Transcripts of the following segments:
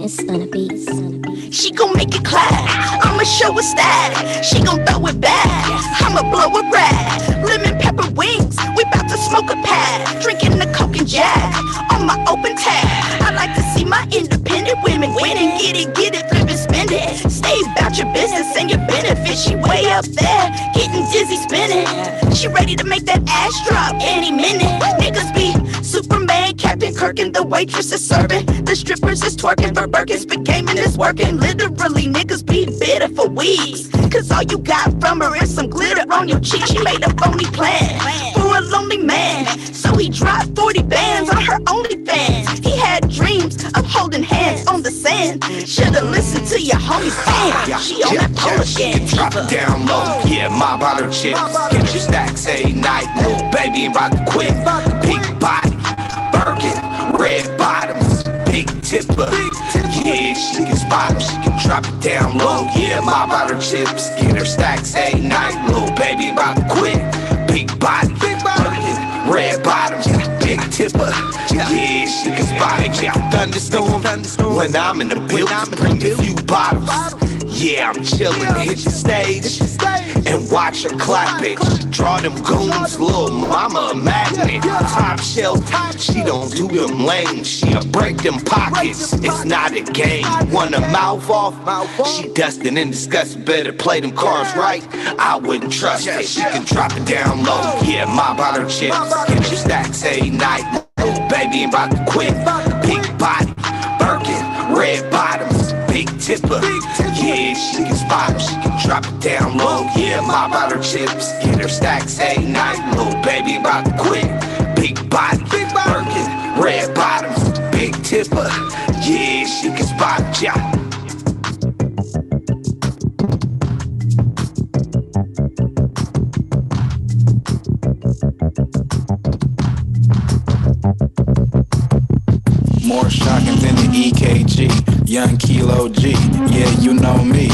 It's gonna be. She gon' make it clap. I'ma show her style. She gon' throw it back. I'ma blow a rag. Lemon pepper wings. We bout to smoke a pad. Drinking the coke and jack on my open tab. I like to see my independent women win and get it, flip and spend it. Stay about your business and your benefits. She way up there, getting dizzy spinning. She ready to make that ass drop any minute. Niggas be Superman, Captain Kirk, and the waitress is serving. The strippers is twerking for Birkins, but gaming is working. Literally, niggas be bitter for weeds. Cause all you got from her is some glitter on your cheek. She made a phony plan for a lonely man, so he dropped 40 bands on her OnlyFans. He had dreams of holding hands on the sand. Should've listened to your homie's band. She on that Polish again. Drop it down low, yeah, mob out her chips. Get your stacks a night, little baby and rock the quit. Big body, Birkin, red bottoms, big tipper. Yeah, she can spot him, she can drop it down low. Yeah, mob out her chips. Get her stacks a night, little baby about to quit. Big body, Birkin, red bottoms, big tipper. Yeah, she can spot it. Yeah, thunderstorm. When I'm in the building, bring a few bottles. Yeah, I'm chillin', hit the stage and watch her clap it. Draw them goons, little mama a magnet. Top shelf, she don't do them lanes. She'll break them pockets, it's not a game. Want a mouth off? She dustin' and disgustin'. Better play them cards right, I wouldn't trust it. She can drop it down low, yeah, mob out her chips. Get your stacks a night, little baby ain't about to quit. Big body, Birkin, red bottoms, big tipper. Yeah, she can spot him, she can drop it down low. Yeah, mob out her chips. Get her stacks a night, little baby about to quit. Big body, Birkin, red bottoms, big tipper. Yeah, she can spot him, yeah. More shocking than the EKG, young Kilo G, yeah, you know me.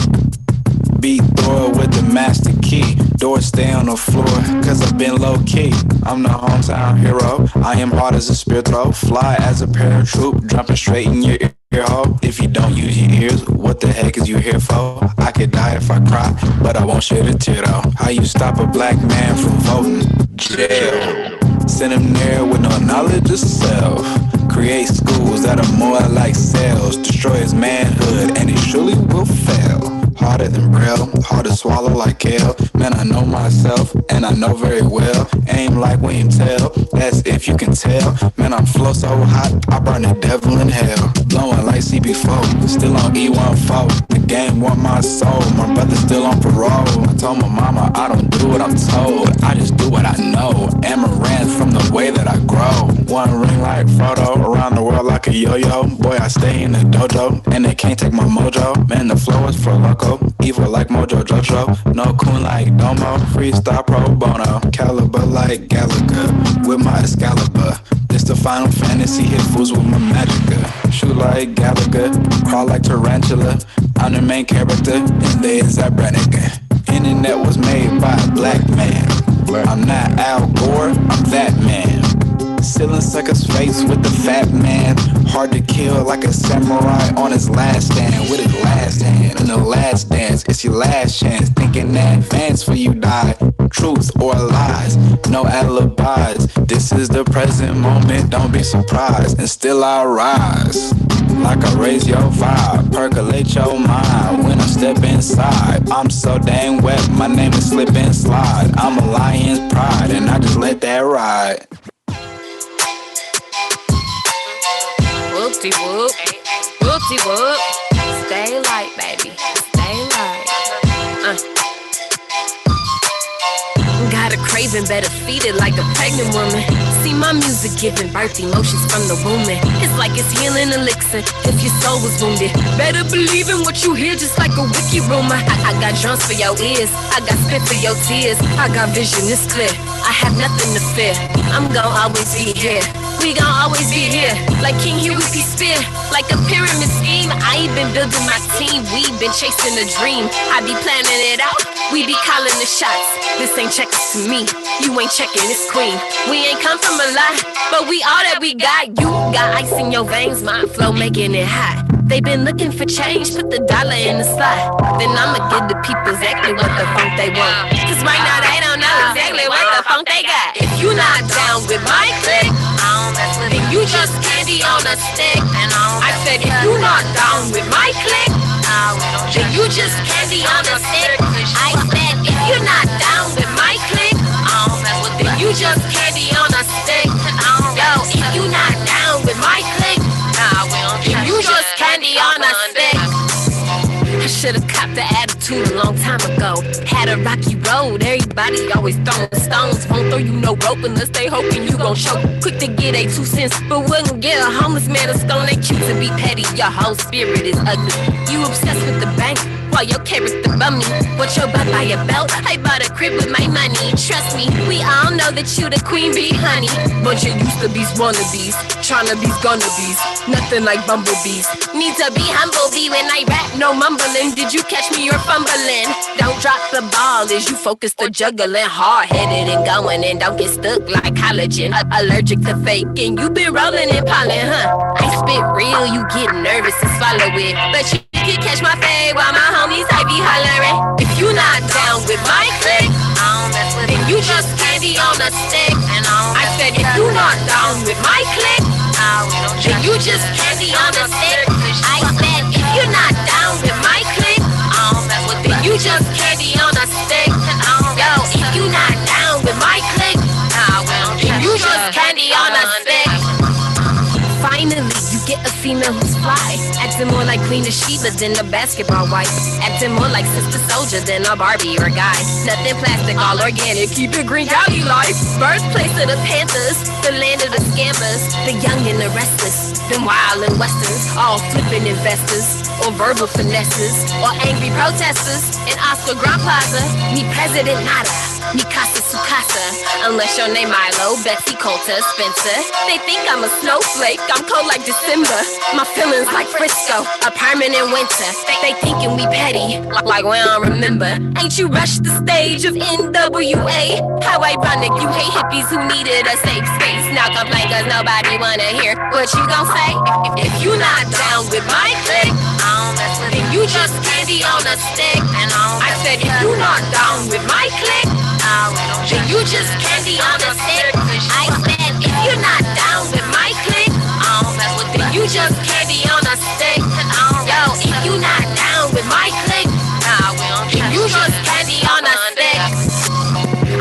Beat Thor with the master key. Doors stay on the floor, cause I've been low key. I'm the hometown hero, I am hard as a spear throw. Fly as a paratroop, jumping straight in your ear hole. If you don't use your ears, what the heck is you here for? I could die if I cry, but I won't shed a tear though. How you stop a black man from voting? Jail. Send him there with no knowledge of self. Create schools that are more like cells. Destroy his manhood and he surely will fail. Harder than Braille, hard to swallow like kale. Man, I know myself, and I know very well. Aim like William Tell, that's if you can tell. Man, I'm flow so hot, I burn the devil in hell. Blowing like CB4, still on E14. The game want my soul, my brother's still on parole. I told my mama I don't do what I'm told, I just do what I know. Amaranth from the way that I grow. One ring like Frodo, around the world like a yo-yo. Boy, I stay in the dojo, and they can't take my mojo. Man, the flow is for loco. Evil like Mojo Jojo, no coon like Domo, freestyle pro bono, caliber like Gallagher, with my Excalibur. This the Final Fantasy, hit fools with my Magica. Shoot like Gallagher, crawl like Tarantula. I'm the main character, and there's Zabranica. Internet was made by a black man. I'm not Al Gore, I'm that man. Sealing sucker's face with the fat man. Hard to kill like a samurai on his last stand. With his last hand in the last dance. It's your last chance. Thinking that advance when you die. Truth or lies, no alibis. This is the present moment, don't be surprised. And still I rise. Like I raise your vibe, percolate your mind. When I step inside, I'm so dang wet, my name is slip and slide. I'm a lion's pride, and I just let that ride. Whoopty whoop, whoopty whoop. Stay light, baby, stay light. Got a craving, better feed it like a pregnant woman. See my music giving birth emotions from the womb. It's like it's healing elixir if your soul was wounded. Better believe in what you hear, just like a wiki rumor. I got drums for your ears, I got spit for your tears. I got vision, it's clear, I have nothing to fear. I'm gon' always be here, we gon' always be here. Like King Huey P. Spear, like a pyramid scheme. I ain't been building my team, we been chasing a dream. I be planning it out, we be calling the shots. This ain't checkers to me, you ain't checking, it's queen. We ain't come from a lot, but we all that we got. You got ice in your veins, my flow making it hot. They been looking for change, put the dollar in the slot. Then I'ma give the people exactly what the funk they want. Cause right now they don't know exactly what the funk they got. If you not down with my clique, then you just candy on a stick. I said if you not down with my clique, then you just candy on a stick. I said if you're not down with my clique, then you just candy on a stick. Yo, if you not down with my clique, then you just candy on a stick. I should've copped the attitude a long time ago. Had a rocky road, everybody always throwing stones. Won't throw you no rope unless they hoping you gon' choke. Quick to get a 2 cents, but wouldn't get a homeless man a stone. They cute to be petty, your whole spirit is ugly. You obsessed with the bank, while your character bummy. What your butt by your belt? I bought a crib with my money. Trust me, we all know that you the queen bee, honey. Bunch of used to be's wannabes, tryna be's gonna be's. Nothing like bumblebees. Need to be humble, be when I rap, no mumbling. Did you catch me or fumbling? Don't drop the ball as you focus the juggling. Hard-headed and going and don't get stuck like collagen. Allergic to fake and you been rolling in pollen, huh? I spit real, you get nervous and swallow it. But you can catch my fade while my homies I be hollering. If you not down with my clique, then you just candy on a stick. I said if you not down with my clique, then you just candy on a stick. I said if you're not down with my clique, then you just candy on a stick. Yo, if you not down with my clique, then you just candy on a stick. Finally, you get a female who's fly, acting more like Queen of Sheba than a basketball wife, acting more like Sister Soldier than a Barbie or guy. Nothing plastic, all organic, keep it green, Cali life. Birthplace of the Panthers, the land of the scammers, the young and the restless, them wild and westerns, all flipping investors, or verbal finesses, or angry protesters. In Oscar Grand Plaza, me President Nada, me Casa Sukasa, unless your name Milo, Betsy Coulter, Spencer. They think I'm a snowflake, I'm cold like December. My feelings like Frisco, a permanent winter. They thinking we petty, like we don't remember. Ain't you rushed the stage of NWA? How ironic, you hate hippies who needed a safe space. Now complain cause nobody wanna hear what you gon' say. If you not down with my clique, then you just candy on a stick. I said if you not down with my clique, then you just candy on a stick. I said if you're not down with my clique, then you just candy on a stick. Yo, if you not down with my clique, then you just candy on a stick.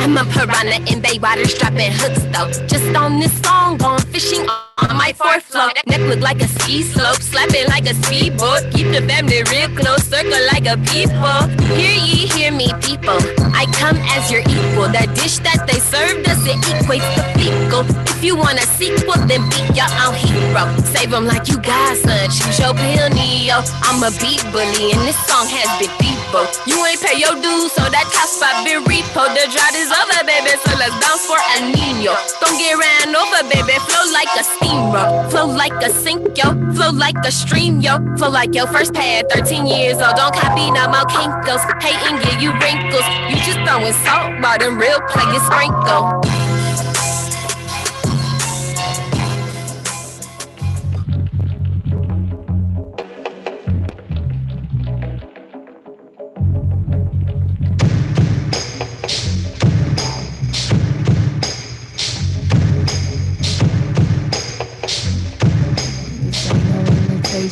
I'm a piranha in bay water, strapping hooks though. Just on this song, gone fishing on my fourth floor. Neck look like a ski slope, slapping like a speedboat. Keep the family real close, circle like a people. Hear ye, hear me, people. I come as your equal. That dish that they served us, it equates to fecal. If you want a sequel, then beat your own hero. Save them like you guys, son. Choose your pill, Neo. I'm a beat bully, and this song has been people. You ain't pay your dues, so that top spot been repo. The drought is over, baby, so let's bounce for El Nino. Don't get ran over, baby. Flow like a steamroll. Flow like a sink, yo. Flow like a stream, yo. Flow like your first pad, 13 years old. Don't copy no more kinkles. Hating, give you wrinkles. You just throwing salt, but them real players sprinkle.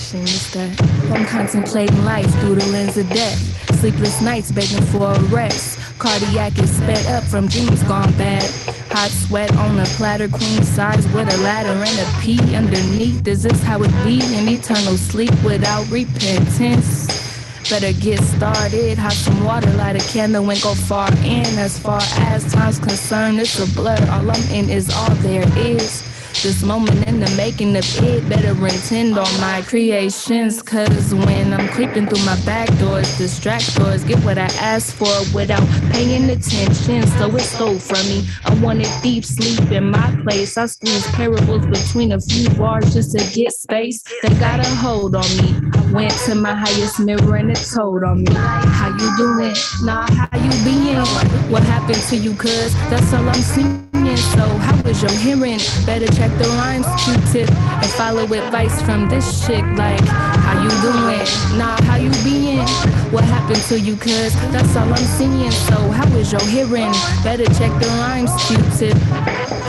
It's that I'm contemplating life through the lens of death. Sleepless nights begging for a rest. Cardiac is sped up from dreams gone bad. Hot sweat on a platter, queen size with a ladder and a pea underneath. Is this how it be? An eternal sleep without repentance. Better get started, hot some water, light a candle and go far in. As far as time's concerned, it's a blur. All I'm in is all there is. This moment in the making of it, better intend on my creations. Cause when I'm creeping through my back doors, distractors get what I ask for without paying attention. So it's stole from me. I wanted deep sleep in my place. I squeeze parables between a few bars just to get space. They got a hold on me. I went to my highest mirror and it told on me. How you doing? Nah, how you being? What happened to you, cuz? That's all I'm seeing. So how was your hearing? Better check the rhymes, Q-tip, and follow advice from this chick. Like, how you doing? Nah, how you being? What happened to you, cuz? That's all I'm seeing. So how was your hearing? Better check the rhymes, Q-tip.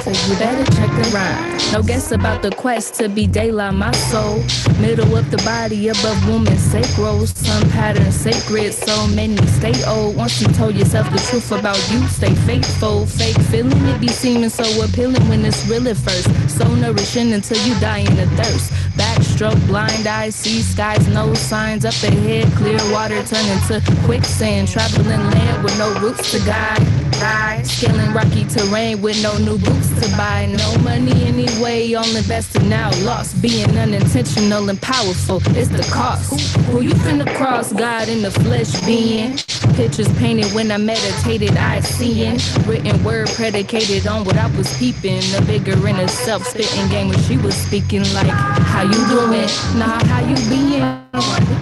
So you better check the rhymes. No guess about the quest to be daylight, my soul. Middle of the body, above woman, sacral. Some patterns sacred, so many stay old. Once you told yourself the truth about you, stay faithful. Fake feeling, it be seeming so appealing when it's real at first. So nourishing until you die in a thirst. Backstroke, blind eyes, see skies, no signs up ahead. Clear water turn into quicksand. Traveling land with no roots to guide. Scaling rocky terrain with no new boots to buy. No money anyway, all invested now lost. Being unintentional and powerful, it's the cost. Who you finna cross? God in the flesh being. Pictures painted when I meditated, I seeing. Written word predicated on what I was peeping. The bigger inner self spitting game when she was speaking. Like, how you doing? Nah, how you being?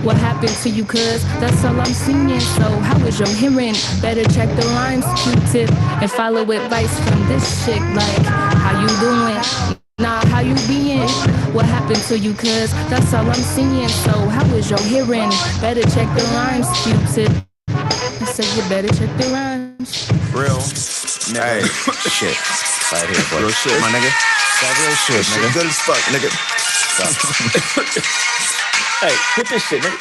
What happened to you, cuz? That's all I'm seeing. So how was your hearing? Better check the rhymes, Q-tip, and follow advice from this chick. Like, how you doing? Nah, how you being? What happened to you, cuz? That's all I'm seeing. So how was your hearing? Better check the rhymes, Q-tip. I said you better check the rhymes. Real. Hey, shit. Right here, boy. Real shit, my nigga. That real shit, nigga. Good as fuck, nigga. Hey, hit this shit, nigga.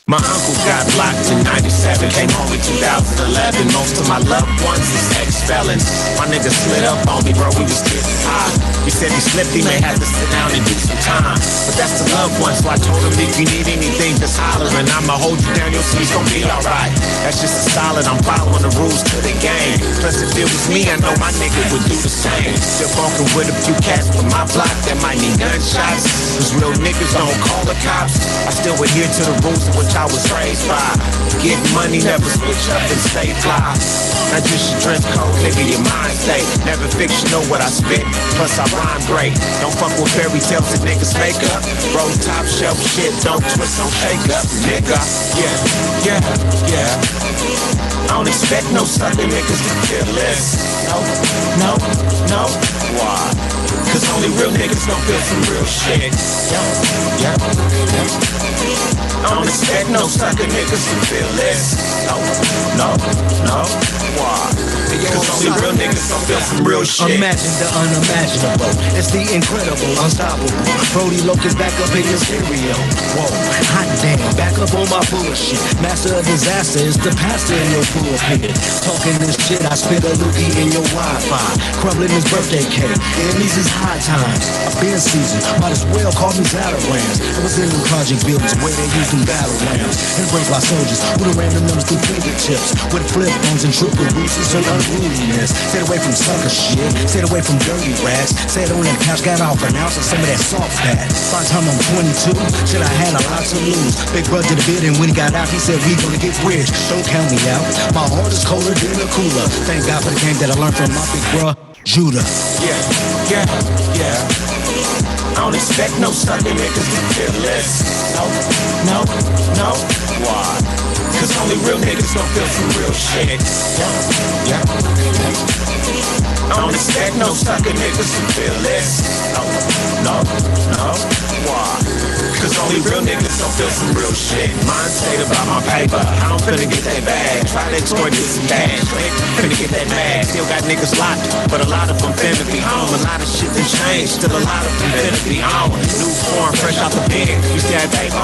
My uncle got locked in 97, came home in 2011. Most of my loved ones is ex-felons. My nigga slid up on me, bro, we was getting high. He said he slipped, he may have to sit down and do some time. But that's the loved one, so I told him if you need anything, just holler. And I'ma hold you down, you'll see it's gonna be alright. That's just a solid, I'm following the rules to the game. Plus if it was me, I know my nigga would do the same. Still funkin' with a few cats from my block that might need gunshots. Cause real niggas don't call the cops. I still adhere to the rules of which I was raised by. Get money, never switch up and stay fly. Not just your dress code, nigga, your mind state. Never fictional what I spit, plus I rhyme great. Don't fuck with fairy tales that niggas make up. Roll top shelf shit, don't twist, don't shake up, nigga. Yeah. I don't expect no sucker niggas to feel less. No. Why? Cause only real niggas gon' feel some real shit. Yeah. I don't expect no sucker niggas to feel less. No. Why? Cause only real niggas gon' feel some real shit. Imagine the unimaginable. It's the incredible, unstoppable. Brody Locust back up in your stereo. Whoa, hot damn, back up on my bullshit. Master of disaster is the pastor in your pulpit. Talking this shit, I spit a loogie in your Wi-Fi. Crumbling his birthday cake. And these is high times. I've been seasoned, might as well call me Zatarans. I was in the project buildings where they used them battle rams. Embraced by soldiers with a random numbers through fingertips. With flip phones and triple boosters and unruliness. Stayed away from sucker shit, stayed away from dirty rats. Sat on that couch, got off an ounce of some of that soft fat. By the time I'm 22, shit, I had a lot to lose. Big brother did a bid, and when he got out, he said, we gonna get rich. Don't count me out. My heart is colder than a cooler. Thank God for the game that I learned from my big bruh, Judah. Yeah. I don't expect no sucker niggas to feel less. No. Why? Cause only real niggas gon' feel some real shit. Yeah. I don't expect no sucker niggas to feel less. No. Why? Cause only real niggas gon' feel some real shit. Mind state about my paper, I don't finna get that bag. Try to extort this some cash, finna get that bag. Still got niggas locked, but a lot of them finna be home. A lot of shit done changed, still a lot of them finna be on. New form, fresh out the pen, you see that paper,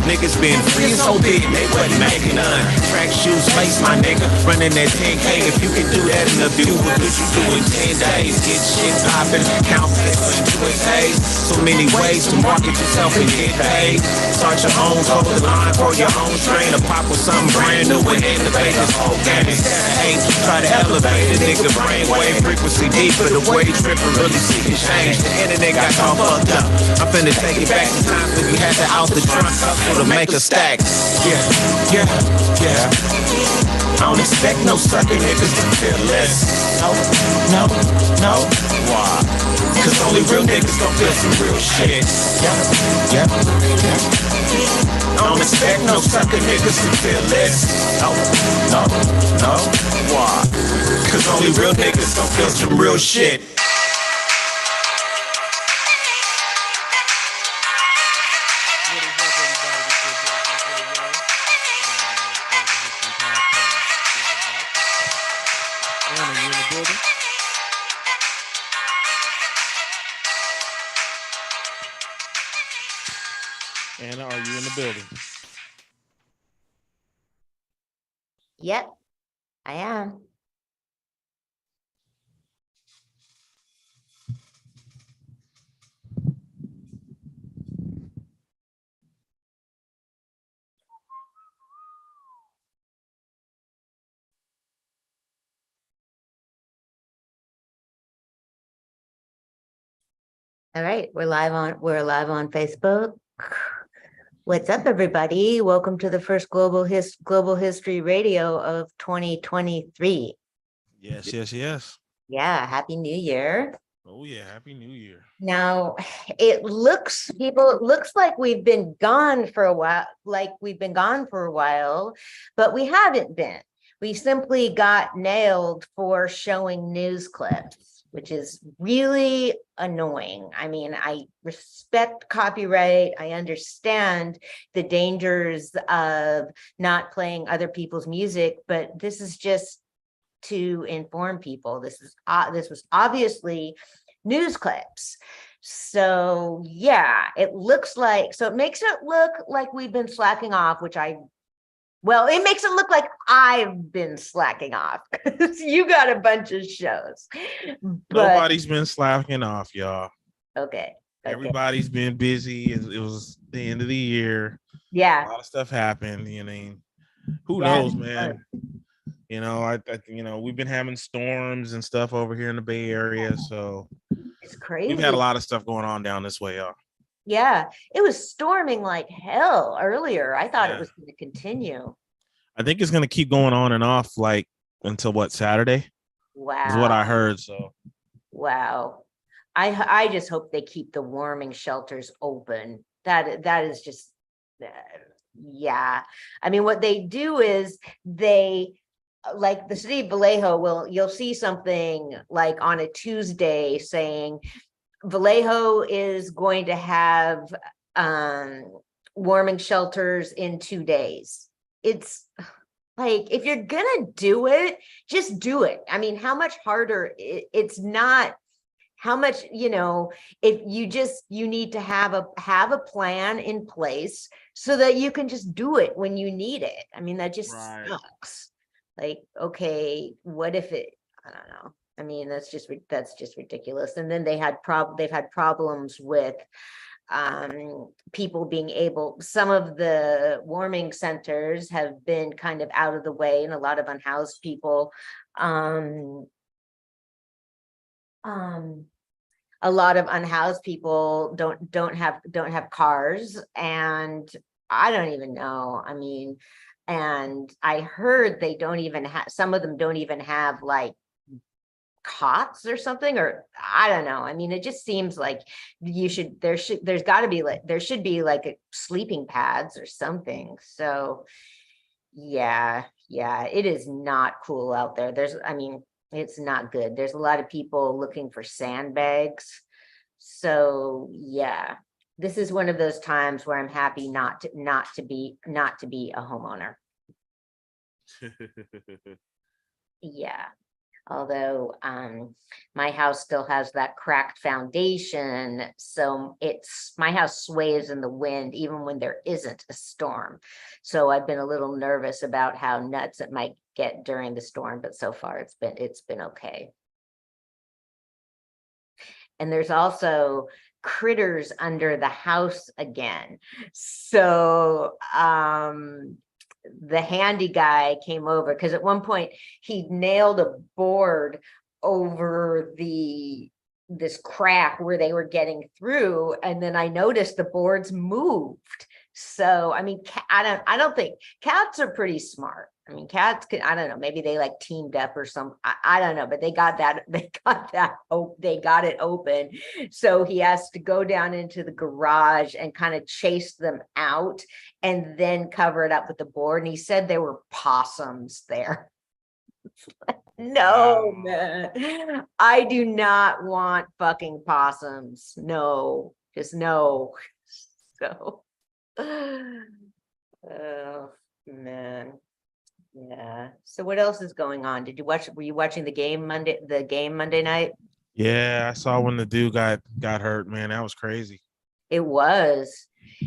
Niggas been free and so big, they wasn't making none. Track shoes, face my nigga, running that 10K. If you can do that in a view, what could you do in 10 days? Get shit poppin', count paper in 2 days. So many ways to market yourself and get behave. Start your own, hold the line for your own strain. Or pop with something brand new and innovate this whole game. Instead of hate, try to elevate the nigga brainwave frequency deeper. The way tripping really seeking change. The internet got all fucked up. I'm finna take it back to times when we had to out the trunk hustle to make a stack. Yeah. I don't expect no sucker niggas to feel less. No. Why? Cause only real niggas gon' feel some real shit. Yeah. I don't expect no sucker niggas to feel less. No. Why? Cause only real niggas gon' feel some real shit. Anna, are you in the building? Yep, I am. All right, we're live on Facebook. What's up, everybody? Welcome to the first Global History Radio of 2023. Yes. Yeah, Happy New Year. Oh yeah, Happy New Year. Now, it looks like we've been gone for a while, but we haven't been. We simply got nailed for showing news clips, which is really annoying. I mean, I respect copyright. I understand the dangers of not playing other people's music, but this is just to inform people. This was obviously news clips. So yeah, it makes it look like we've been slacking off, it makes it look like I've been slacking off because you got a bunch of shows. Nobody's been slacking off, y'all. Okay. Everybody's been busy. It was the end of the year. Yeah. A lot of stuff happened. Who knows, man? I we've been having storms and stuff over here in the Bay Area, so it's crazy. We've had a lot of stuff going on down this way, y'all. Yeah, it was storming like hell earlier. I thought it was going to continue. I think it's going to keep going on and off until Saturday? Wow. Is what I heard. So. Wow. I just hope they keep the warming shelters open. That is just, yeah. I mean, what they do is like the city of Vallejo you'll see something like on a Tuesday saying Vallejo is going to have warming shelters in 2 days. It's like, if you're gonna do it, just do it. I mean, how much harder? It's not how much, if you need to have a plan in place so that you can just do it when you need it. I mean, that just sucks. Like, okay, what if I don't know. I mean, that's just ridiculous. And then they've had problems with people being able, some of the warming centers have been kind of out of the way, and a lot of unhoused people, a lot of unhoused people don't have cars, and I don't even know. I mean, and I heard they don't even have, some of them don't even have like cots or something, or I don't know. I mean, it just seems like there should be like sleeping pads or something. So yeah, it is not cool out there. It's not good. There's a lot of people looking for sandbags. So yeah, this is one of those times where I'm happy not to be a homeowner. Yeah. Although my house still has that cracked foundation, so my house sways in the wind even when there isn't a storm. So I've been a little nervous about how nuts it might get during the storm, but so far it's been okay. And there's also critters under the house again. So the handy guy came over because at one point he nailed a board over this crack where they were getting through, and then I noticed the boards moved. So I mean, I don't think cats are pretty smart. I mean, cats could, I don't know, maybe they like teamed up or something. I don't know, but they got it open. So he has to go down into the garage and kind of chase them out and then cover it up with the board. And he said there were possums there. No, man, I do not want fucking possums. No, just no. So, oh man. Yeah. So what else is going on? Were you watching the game Monday night? Yeah, I saw when the dude got hurt, man. That was crazy. It was,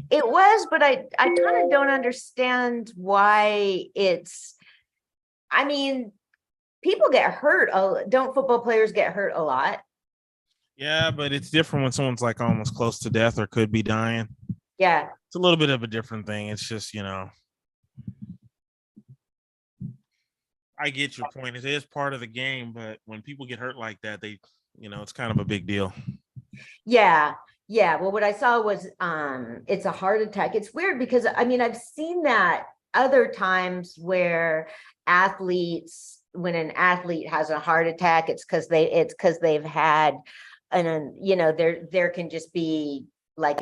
but I kind of don't understand why I mean, people get hurt. Don't football players get hurt a lot? Yeah, but it's different when someone's like almost close to death or could be dying. Yeah. It's a little bit of a different thing. It's just, I get your point. It is part of the game, but when people get hurt like that, it's kind of a big deal. Yeah. Yeah. Well, what I saw was it's a heart attack. It's weird because I mean, I've seen that other times where when an athlete has a heart attack, it's because they've had there can just be like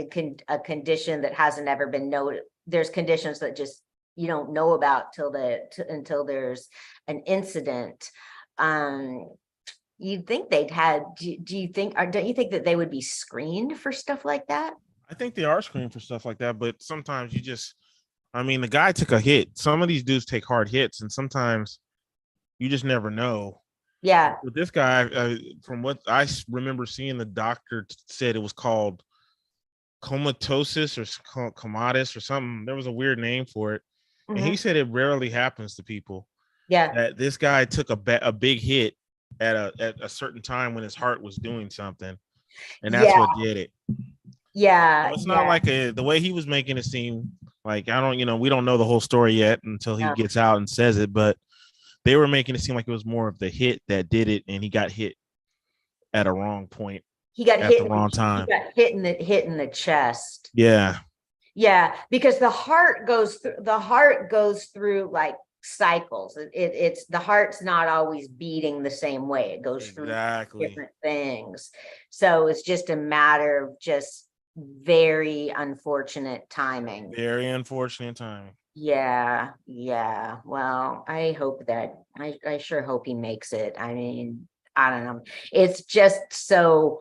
a condition that hasn't ever been noted. There's conditions that just you don't know about until there's an incident. You'd think they'd had, don't you think that they would be screened for stuff like that? I think they are screened for stuff like that, but sometimes the guy took a hit. Some of these dudes take hard hits, and sometimes you just never know. Yeah. With this guy, from what I remember seeing, the doctor said it was called comatosis or comatus or something. There was a weird name for it. Mm-hmm. And he said it rarely happens to people. Yeah. That this guy took a big hit at a certain time when his heart was doing something, and that's what did it. Yeah. So it's not like the way he was making it seem like, we don't know the whole story yet until he gets out and says it, but they were making it seem like it was more of the hit that did it, and he got hit at a wrong point. He got at hit the wrong time. He got hit in the chest. Yeah. Yeah, because the heart goes through like cycles. It's the heart's not always beating the same way. It goes through different things. So it's just a matter of just very unfortunate timing. Very unfortunate timing. Yeah. Well, I sure hope he makes it. I mean, I don't know. It's just so,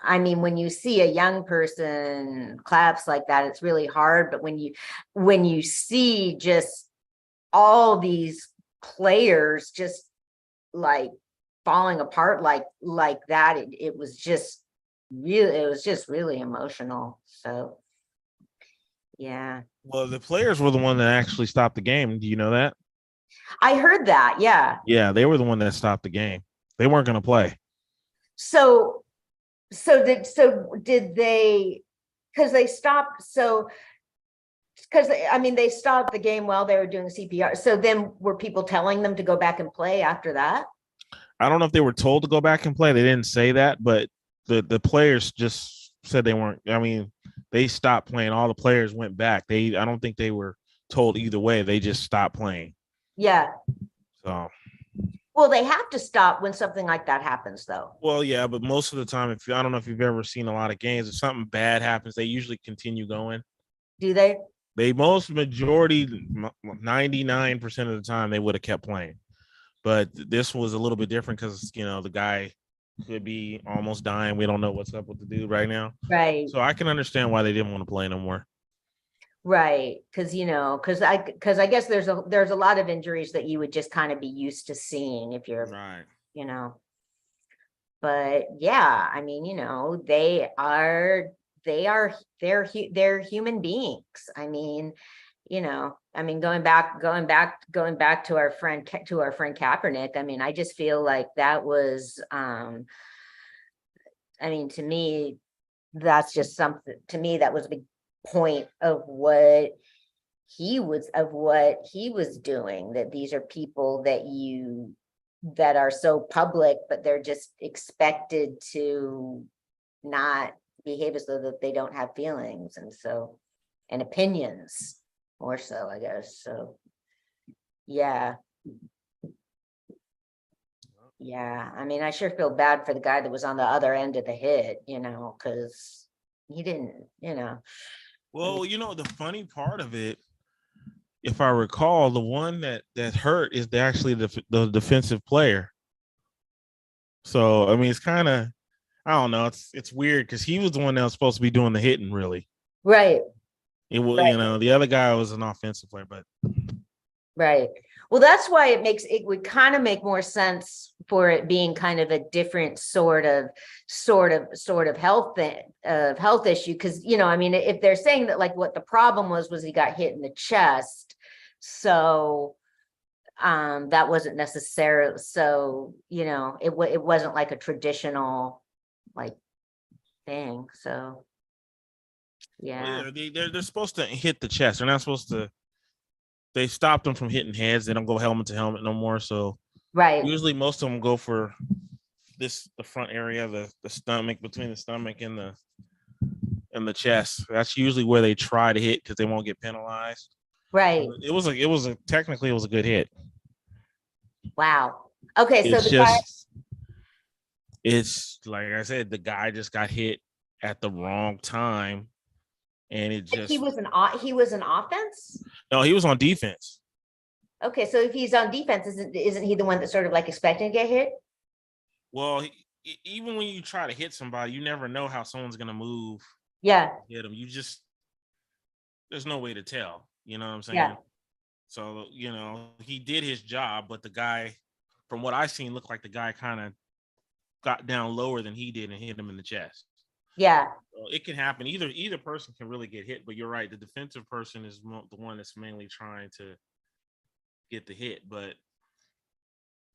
I mean, when you see a young person collapse like that, it's really hard. But when you see just all these players just like falling apart like that, it was just really emotional. So, yeah. Well, the players were the one that actually stopped the game. Do you know that? I heard that. Yeah. Yeah, they were the one that stopped the game. They weren't going to play. So did they, because they stopped, they stopped the game while they were doing CPR. So then were people telling them to go back and play after that? I don't know if they were told to go back and play. They didn't say that, but the players just said they weren't. I mean, they stopped playing. All the players went back. I don't think they were told either way. They just stopped playing. Yeah. So. Well, they have to stop when something like that happens, though. Well, yeah, but most of the time, I don't know if you've ever seen a lot of games, if something bad happens, they usually continue going. Do they? Majority, 99% of the time, they would have kept playing. But this was a little bit different because, the guy could be almost dying. We don't know what's up with the dude right now. Right. So I can understand why they didn't want to play no more. Right, because I guess there's a lot of injuries that you would just kind of be used to seeing if you're right. But yeah, I mean, they're human beings. I mean, going back to our friend Kaepernick. I mean, I just feel like that was, to me, that's just something, to me, that was a big point of what he was doing, that these are people that are so public, but they're just expected to not behave as though that they don't have feelings, and opinions more so, I guess. So yeah. Yeah, I mean, I sure feel bad for the guy that was on the other end of the hit, because he didn't, Well, the funny part of it, if I recall, the one that hurt is actually the defensive player. So I mean, it's kind of, I don't know, it's weird because he was the one that was supposed to be doing the hitting, really. Right. It was, Right. the other guy was an offensive player, but Right. Well, that's why it would kind of make more sense for it being kind of a different sort of health issue. Cause I mean, if they're saying that like what the problem was he got hit in the chest. So that wasn't necessarily, so, it wasn't like a traditional like thing. So yeah. they're supposed to hit the chest. They're not supposed to. They stopped them from hitting heads. They don't go helmet to helmet no more. So right. Usually most of them go for the front area, the stomach, between the stomach and the chest. That's usually where they try to hit because they won't get penalized. Right. Technically it was a good hit. Wow. Okay, so it's like I said, the guy just got hit at the wrong time. And it just he was an offense? No, he was on defense. Okay, so if he's on defense, isn't he the one that's sort of like expecting to get hit? Well, even when you try to hit somebody, you never know how someone's gonna move. Yeah. Hit him. There's no way to tell. You know what I'm saying? Yeah. So he did his job, but the guy, from what I seen, looked like the guy kind of got down lower than he did and hit him in the chest. Yeah. So it can happen. Either person can really get hit, but you're right. The defensive person is the one that's mainly trying to get the hit, but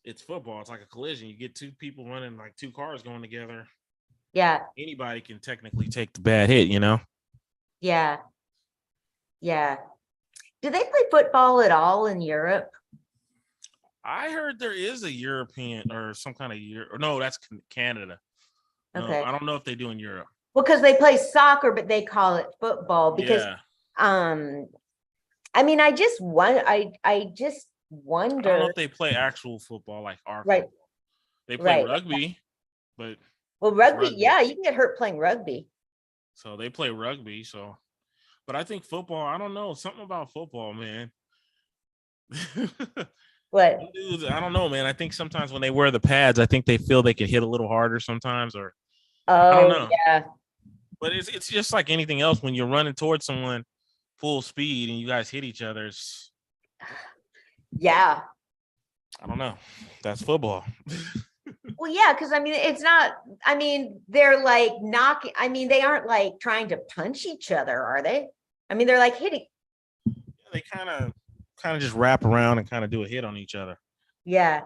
it's football. It's like a collision. You get two people running, like two cars going together. Yeah. Anybody can technically take the bad hit, Yeah. Yeah. Do they play football at all in Europe? I heard there is a European or some kind of no, that's Canada. Okay. No, I don't know if they do in Europe. Well, because they play soccer, but they call it football because I mean, I just wonder. I don't know if they play actual football like our right. football. They play right. rugby, but rugby, yeah, you can get hurt playing rugby. So they play rugby. So, but I think football. I don't know, something about football, man. What? Dudes, I don't know, man. I think sometimes when they wear the pads, I think they feel they can hit a little harder sometimes, or I don't know. Yeah. But it's just like anything else. When you're running towards someone full speed and you guys hit each other, yeah. I don't know. That's football. Well, yeah, because I mean, it's not. I mean, they're like knocking. I mean, they aren't like trying to punch each other, are they? I mean, they're like hitting. Yeah, they kind of just wrap around and kind of do a hit on each other. Yeah.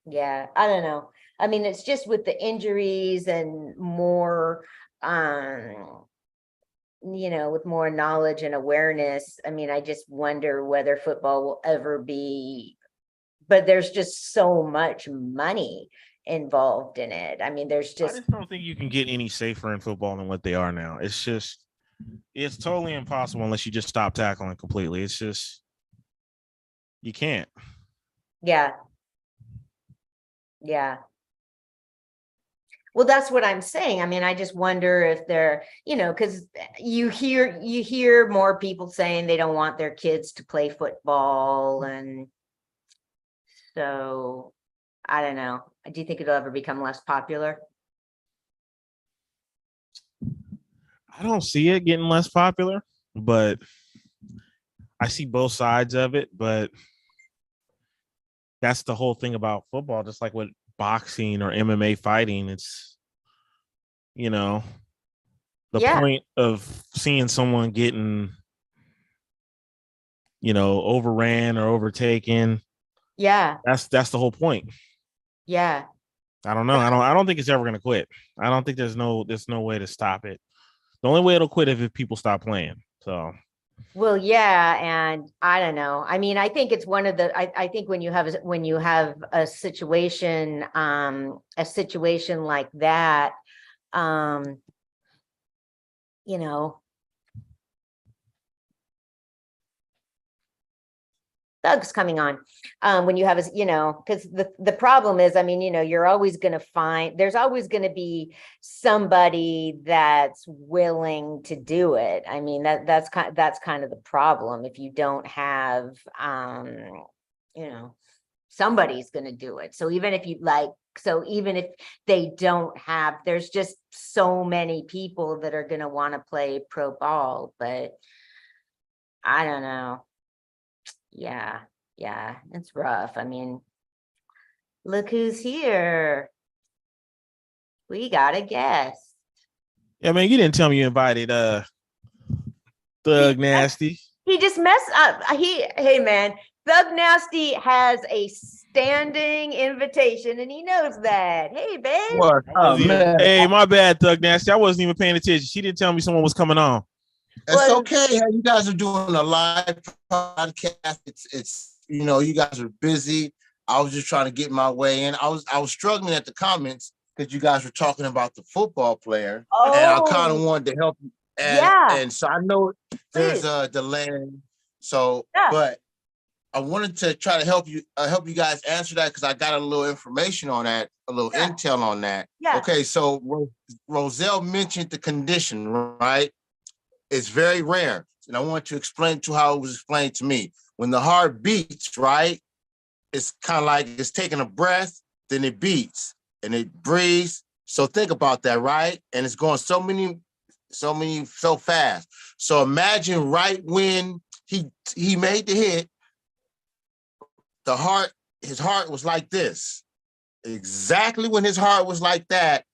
Yeah, I don't know. I mean, it's just with the injuries and more, with more knowledge and awareness. I mean, I just wonder whether football will ever be, but there's just so much money involved in it. I mean, I just don't think you can get any safer in football than what they are now. It's totally impossible unless you just stop tackling completely. It's just, you can't. Yeah. Yeah. Well, that's what I'm saying. I mean, I just wonder if they're, because you hear more people saying they don't want their kids to play football. And so I don't know. Do you think it'll ever become less popular? I don't see it getting less popular, but I see both sides of it. But that's the whole thing about football, just like with boxing or MMA fighting. It's, the point of seeing someone getting, overran or overtaken. Yeah. That's the whole point. Yeah. I don't know. I don't think it's ever gonna quit. I don't think there's no way to stop it. The only way it'll quit is if people stop playing. So Well, yeah, and I don't know. I mean, I think it's one of the. I think when you have a situation like that, um, you know, Doug's coming on. When you have because the problem is, I mean, you're always going to find there's always going to be somebody that's willing to do it. I mean, that's kind of the problem. If you don't have, somebody's going to do it. So even if they don't have, there's just so many people that are going to want to play pro ball, but I don't know. Yeah, it's rough. I mean, look who's here. We got a guest. yeah, man, you didn't tell me you invited Thug Nasty. He just messed up. Hey man, Thug Nasty has a standing invitation and he knows that. Hey, babe. What? Oh, man. Hey, my bad, Thug Nasty. I wasn't even paying attention. She didn't tell me someone was coming on. It's okay. You guys are doing a live podcast. It's you guys are busy. I was just trying to get my way in. I was struggling at the comments because you guys were talking about the football player, and I kind of wanted to help you. And so I know there's a delay. So, but I wanted to try to help you guys answer that because I got a little information on that, a little intel on that. Yeah. Okay, so Roselle mentioned the condition, right? It's very rare. And I want to explain to how it was explained to me. When the heart beats, right, it's kind of like it's taking a breath, then it beats and it breathes. So think about that, right? And it's going so fast. So imagine right when he made the hit, his heart was like this. Exactly when his heart was like that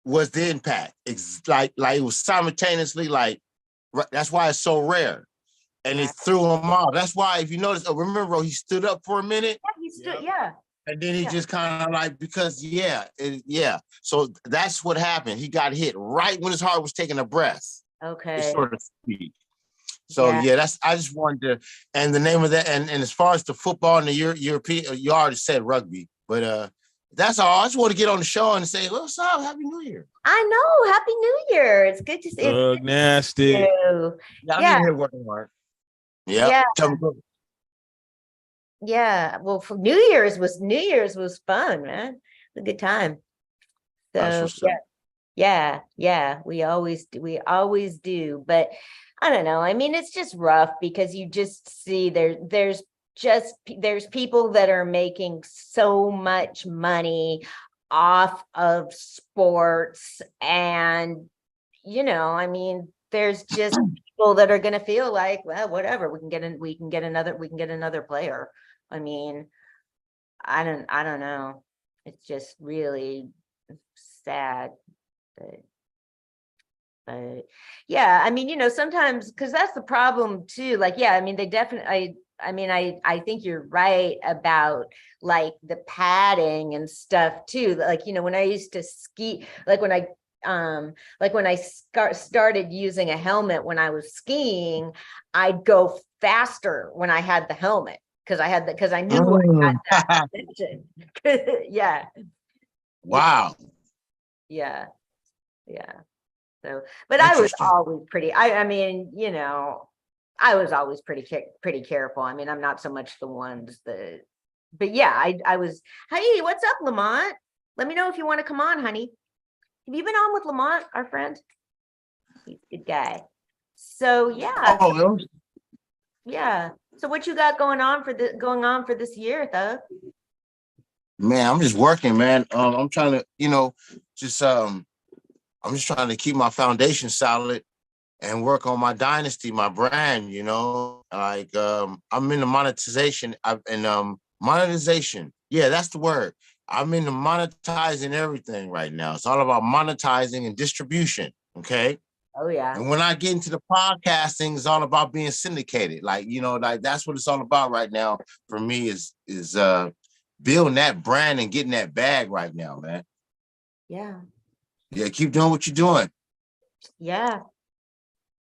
was the impact. It's like it was simultaneously like. That's why it's so rare. And it threw him off. That's why, if you notice, remember, he stood up for a minute. Yeah, he stood, And then he just kind of like, because, So that's what happened. He got hit right when his heart was taking a breath. Okay. Sort of speak. So, I just wanted to, and the name of that, and as far as the football and the European, you already said rugby, but that's all. I just want to get on the show and say, what's up? Happy New Year. I know. Happy New Year. It's good to see you. Thug Nasty. I'm here working hard. Yeah. Yeah. Well, for New Year's was fun, man. It was a good time. So we always do. But I don't know. I mean, it's just rough because you just see there's people that are making so much money off of sports, and I mean, there's just people that are going to feel like, well, whatever, we can get another player. I mean, I don't know. It's just really sad. But yeah, I mean, sometimes, because that's the problem too. Like, yeah, I mean, they definitely. I think you're right about like the padding and stuff too. Like, when I used to ski, like when I started using a helmet when I was skiing, I'd go faster when I had the helmet because I knew I had that position. Yeah. Wow. Yeah. So, but I was always pretty. I was always pretty careful. I mean, I'm not so much the ones that, but yeah, I was. Hey, what's up, Lamont? Let me know if you want to come on, honey. Have you been on with Lamont, our friend? He's a good guy. So yeah. Yeah. So what you got going on for this year, Thug? Man, I'm just working, man. I'm trying to, I'm just trying to keep my foundation solid and work on my dynasty, my brand, like I'm into monetization. Monetization. Yeah, that's the word. I'm into monetizing everything right now. It's all about monetizing and distribution. Okay. Oh yeah. And when I get into the podcasting, it's all about being syndicated. Like, like that's what it's all about right now for me is building that brand and getting that bag right now, man. Yeah. Yeah, keep doing what you're doing. Yeah.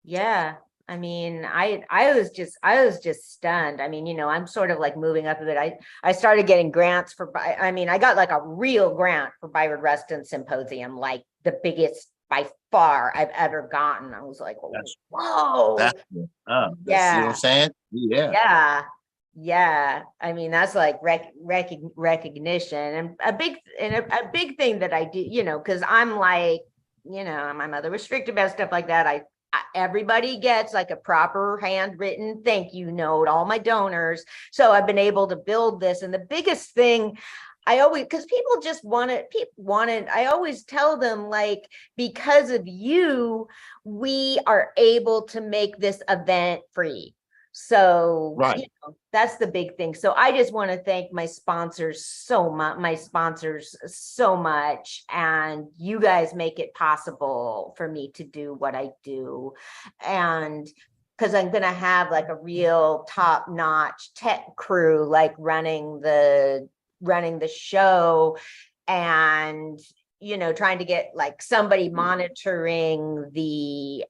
Yeah. I mean, I was just stunned. I mean, you know, I'm sort of like moving up a bit. I started getting grants for, I mean, I got like a real grant for Bayard Rustin Symposium, like the biggest by far I've ever gotten. I was like, whoa. That's you know what Yeah. I'm saying? Yeah. Yeah. Yeah. I mean, that's like recognition and a big thing that I do, you know, because I'm like, you know, my mother was strict about stuff like that. Everybody gets like a proper handwritten thank you note, all my donors. So I've been able to build this. And the biggest thing I always, because people just wanted, I always tell them, like, because of you, we are able to make this event free. So, Right. you know, that's the big thing. So I just want to thank my sponsors so much. And you guys make it possible for me to do what I do. And because I'm going to have like a real top-notch tech crew, like running the show, and, you know, trying to get like somebody monitoring the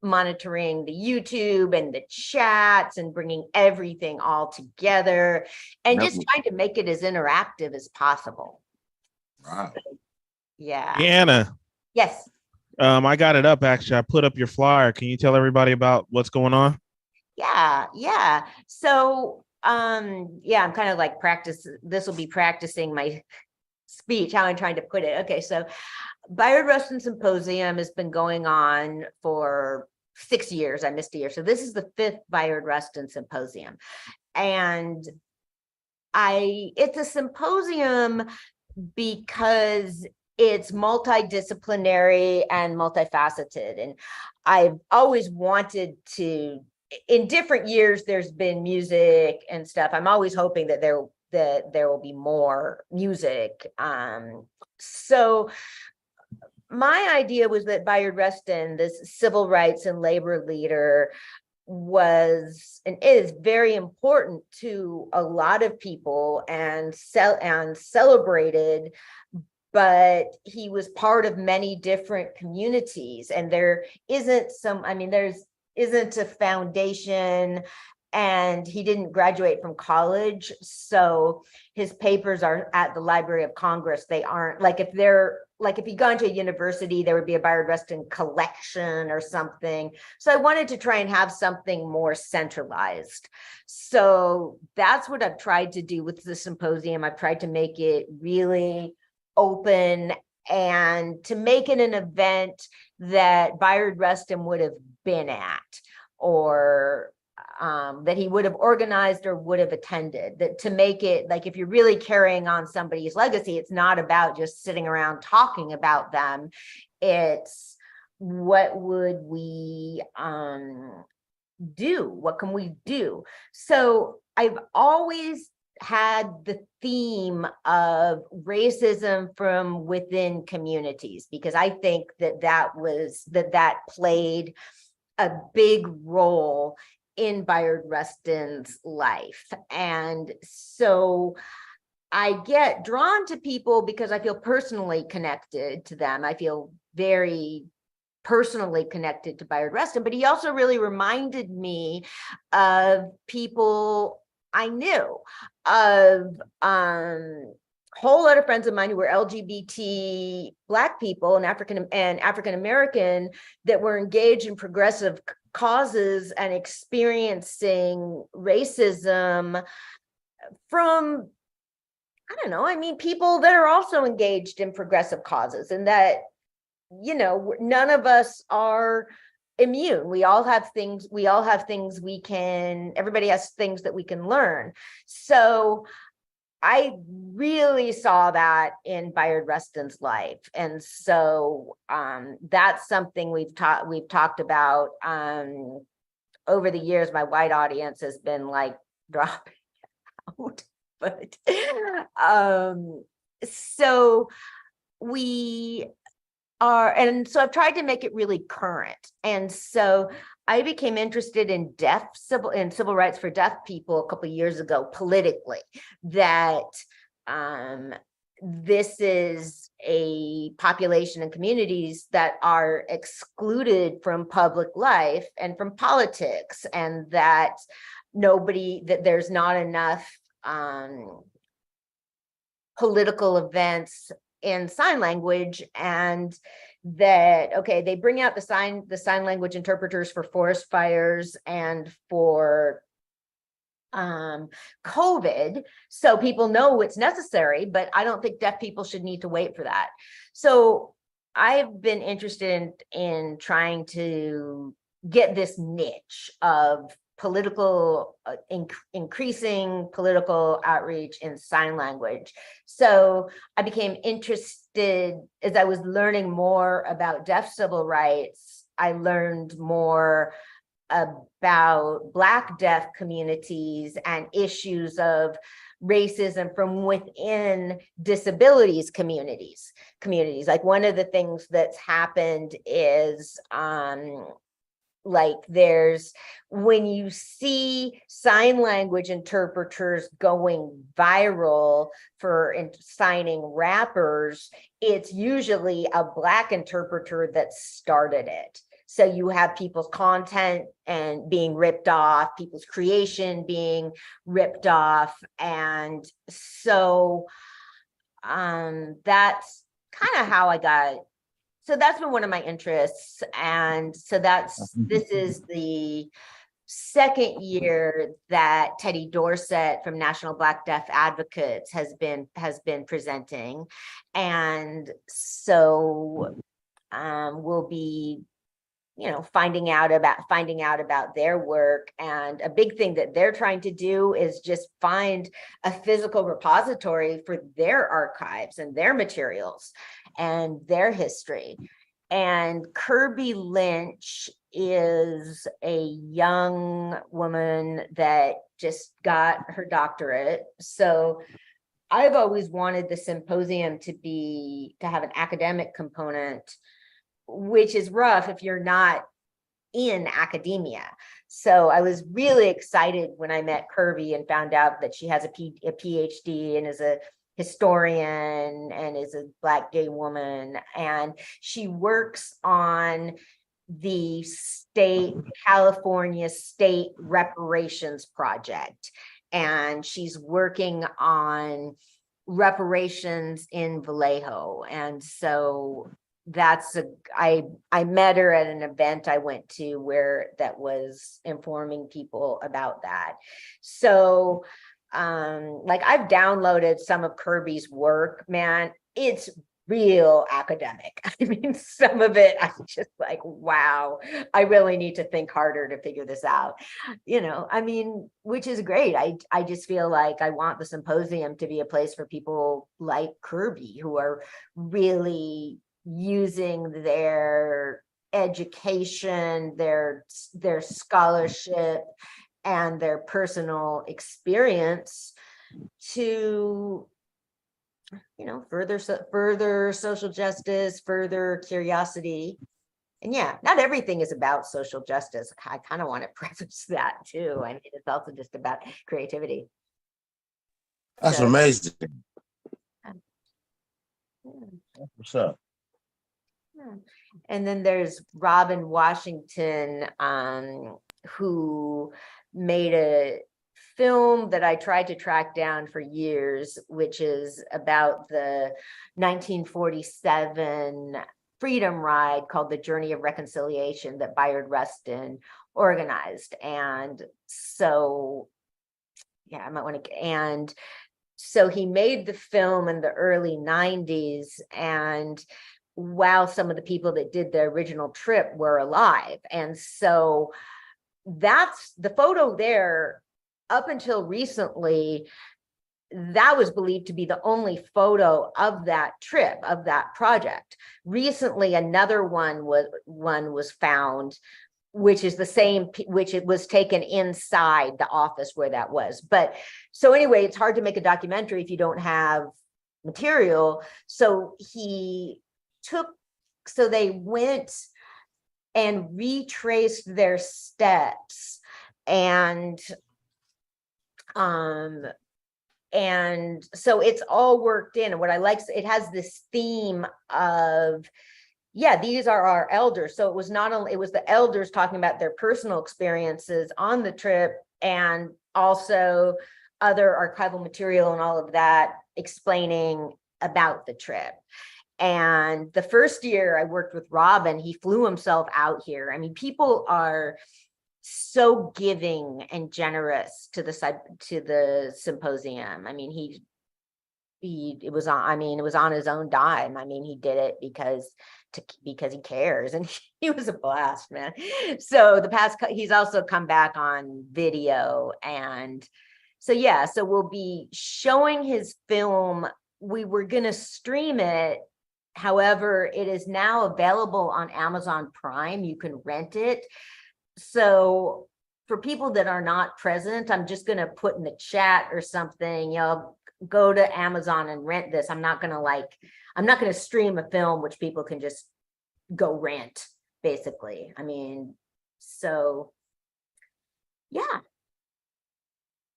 YouTube and the chats and bringing everything all together and just trying to make it as interactive as possible. Wow. Yeah. Deanna. Yes. I got it up actually. I put up your flyer. Can you tell everybody about what's going on? Yeah. So yeah, I'm kind of like this will be practicing my speech, how I'm trying to put it. Okay, so Bayard Rustin Symposium has been going on for 6 years. I missed a year. So this is the 5th Bayard Rustin Symposium. And it's a symposium because it's multidisciplinary and multifaceted. And I've always wanted to, in different years, there's been music and stuff. I'm always hoping that there will be more music. So my idea was that Bayard Rustin, this civil rights and labor leader, was and is very important to a lot of people and celebrated, but he was part of many different communities, and there isn't a foundation, and he didn't graduate from college, so his papers are at the Library of Congress. They aren't like, if he'd gone to a university, there would be a Bayard Rustin collection or something. So I wanted to try and have something more centralized. So that's what I've tried to do with the symposium. I've tried to make it really open and to make it an event that Bayard Rustin would have been at, or that he would have organized or would have attended, that to make it like, if you're really carrying on somebody's legacy, it's not about just sitting around talking about them. It's what would we do? What can we do? So I've always had the theme of racism from within communities, because I think that played a big role in Bayard Rustin's life. And so I get drawn to people because I feel personally connected to them. I feel very personally connected to Bayard Rustin, but he also really reminded me of people I knew, of whole lot of friends of mine who were LGBT Black people and African American that were engaged in progressive causes and experiencing racism from, I don't know, I mean, people that are also engaged in progressive causes, and that, you know, none of us are immune. We all have things everybody has things that we can learn. So I really saw that in Bayard Rustin's life. And so that's something we've talked about over the years. My white audience has been like dropping out, but so we are, and so I've tried to make it really current. And so I became interested in civil rights for deaf people a couple of years ago politically, that this is a population and communities that are excluded from public life and from politics, and that there's not enough political events in sign language, and that, okay, they bring out the sign language interpreters for forest fires and for COVID, so people know it's necessary, but I don't think deaf people should need to wait for that. So I've been interested in trying to get this niche of political increasing political outreach in sign language. So I became interested as I was learning more about deaf civil rights. I learned more about Black deaf communities and issues of racism from within disabilities communities. Like, one of the things that's happened is like, when you see sign language interpreters going viral for signing rappers, it's usually a Black interpreter that started it. So you have people's content and being ripped off, people's creation being ripped off. And so that's kind of how I got. So that's been one of my interests. And so this is the second year that Teddy Dorsett from National Black Deaf Advocates has been presenting. And so we'll be finding out about their work. And a big thing that they're trying to do is just find a physical repository for their archives and their materials and their history. And Kirby Lynch is a young woman that just got her doctorate. So I've always wanted the symposium to have an academic component, which is rough if you're not in academia. So I was really excited when I met Kirby and found out that she has a PhD and is a historian and is a Black gay woman. And she works on the California State Reparations Project. And she's working on reparations in Vallejo. And so I met her at an event I went to that was informing people about that. So like, I've downloaded some of Kirby's work, man. It's real academic. I mean, some of it I'm just like, wow, I really need to think harder to figure this out. I mean, which is great. I just feel like I want the symposium to be a place for people like Kirby, who are really using their education, their scholarship, and their personal experience to further social justice, further curiosity. And yeah, not everything is about social justice. I kind of want to preface that too. I mean, it's also just about creativity. That's amazing. What's up? And then there's Robin Washington, who made a film that I tried to track down for years, which is about the 1947 Freedom Ride called The Journey of Reconciliation that Bayard Rustin organized. And so, yeah, I might want to, and so he made the film in the early 90s, and while some of the people that did the original trip were alive. And so that's the photo there. Up until recently, that was believed to be the only photo of that trip, of that project. Recently, another one was found, which is the same, which it was taken inside the office where that was. But so anyway, it's hard to make a documentary if you don't have material. So they went and retraced their steps and And so it's all worked in. And what I like, it has this theme of, yeah, these are our elders. So it was not only, it was the elders talking about their personal experiences on the trip, and also other archival material and all of that explaining about the trip. And the first year I worked with Robin, he flew himself out here. I mean, people are so giving and generous to the symposium. I mean, it was on his own dime. I mean, he did it because he cares, and he was a blast, man. So he's also come back on video, and so yeah, so we'll be showing his film. We were gonna stream it. However, it is now available on Amazon Prime. You can rent it. So for people that are not present, I'm just going to put in the chat or something, go to Amazon and rent this. I'm not going to stream a film, which people can just go rent, basically. I mean, so yeah.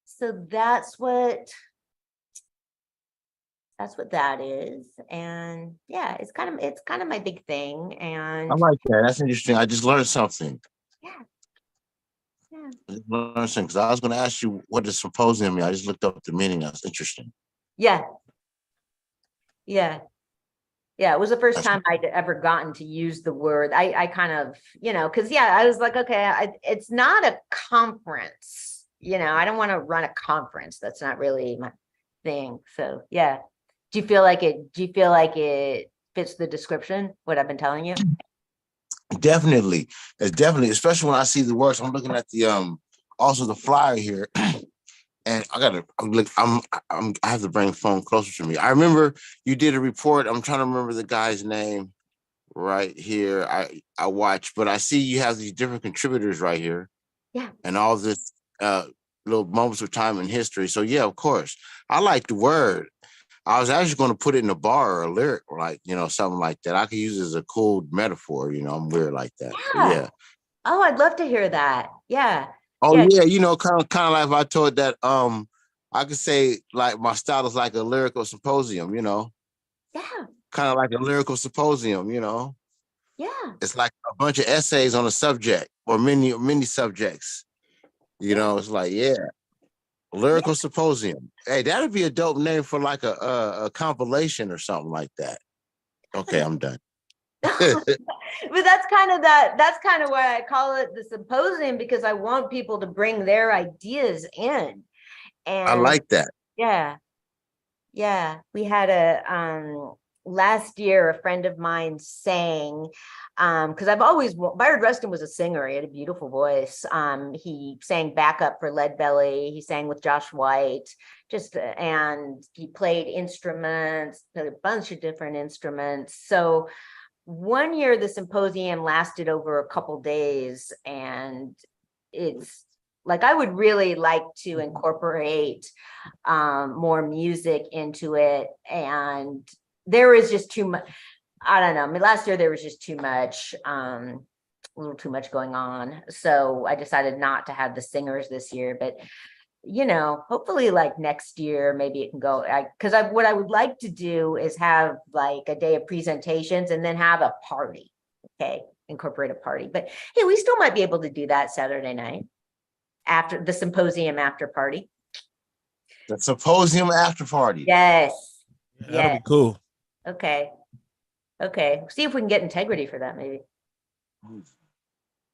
So that's what that is. And yeah, it's kind of my big thing. And I like that. That's interesting. I just learned something. Yeah. I just learned something, because I was going to ask you what the symposium means. I just looked up the meaning. That's interesting. Yeah. It was the first time I'd ever gotten to use the word. I kind of, because I was like, okay, it's not a conference. I don't want to run a conference. That's not really my thing. So yeah. Do you feel like it fits the description, what I've been telling you? Definitely. It's definitely, especially when I see the works. I'm looking at the also the flyer here. And I have to bring the phone closer to me. I remember you did a report. I'm trying to remember the guy's name right here. I watched, but I see you have these different contributors right here. Yeah. And all this little moments of time in history. So yeah, of course. I like the word. I was actually going to put it in a bar or a lyric, like, something like that. I could use it as a cool metaphor. I'm weird like that. Yeah. Oh, I'd love to hear that. Yeah. Oh yeah, kind of like if I told that, I could say like my style is like a lyrical symposium, Yeah. kind of like a lyrical symposium, Yeah. It's like a bunch of essays on a subject or many subjects, It's like, yeah, lyrical symposium. Hey, that'd be a dope name for like a compilation or something like that. Okay, I'm done. But that's kind of why I call it the symposium, because I want people to bring their ideas in. And I like that. Yeah. We had last year, a friend of mine sang, because Bayard Rustin was a singer. He had a beautiful voice. He sang backup for Lead Belly. He sang with Josh White, and he played instruments, played a bunch of different instruments. So one year the symposium lasted over a couple days, and it's like, I would really like to incorporate more music into it. And there is just too much. I don't know. I mean, last year there was just too much, a little too much going on. So I decided not to have the singers this year, but hopefully like next year, maybe it can go, because what I would like to do is have like a day of presentations and then have a party. Okay. Incorporate a party, but hey, we still might be able to do that Saturday night after the symposium after party. The symposium after party. Yes. That'll be cool. Okay. See if we can get Integrity for that, maybe.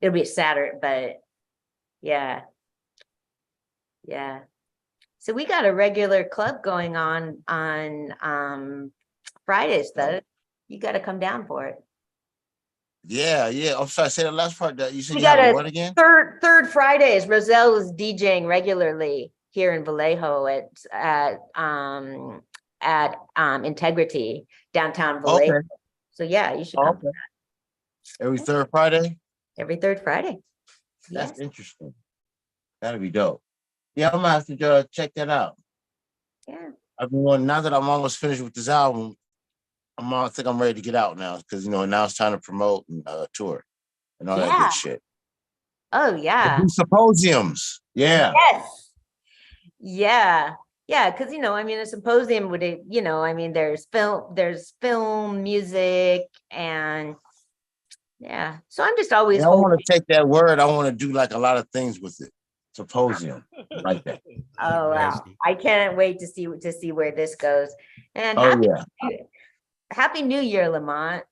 It'll be a Saturday, but yeah. So we got a regular club going on Fridays, though. You got to come down for it. Yeah. I'm sorry. Say the last part. That you said We you got have a what again? Third Fridays. Roselle is DJing regularly here in Vallejo at Integrity downtown Vallejo. Okay. So yeah, you should come. Okay. Every third Friday. Every third Friday. That's interesting. That'd be dope. Yeah, I'm gonna have to check that out. Yeah. I've been wanting, now that I'm almost finished with this album, I think I'm ready to get out now, because now it's time to promote and tour and all that good shit. Oh yeah. Symposiums. Yeah. Yes. Yeah. Yeah, because I mean, a symposium would, I mean, there's film, music, and yeah. So I'm just always Yeah, I want hoping. to take that word. I want to do like a lot of things with it. Symposium, like that. Oh wow! I can't wait to see where this goes. And Oh yeah. Happy New Year, Lamont.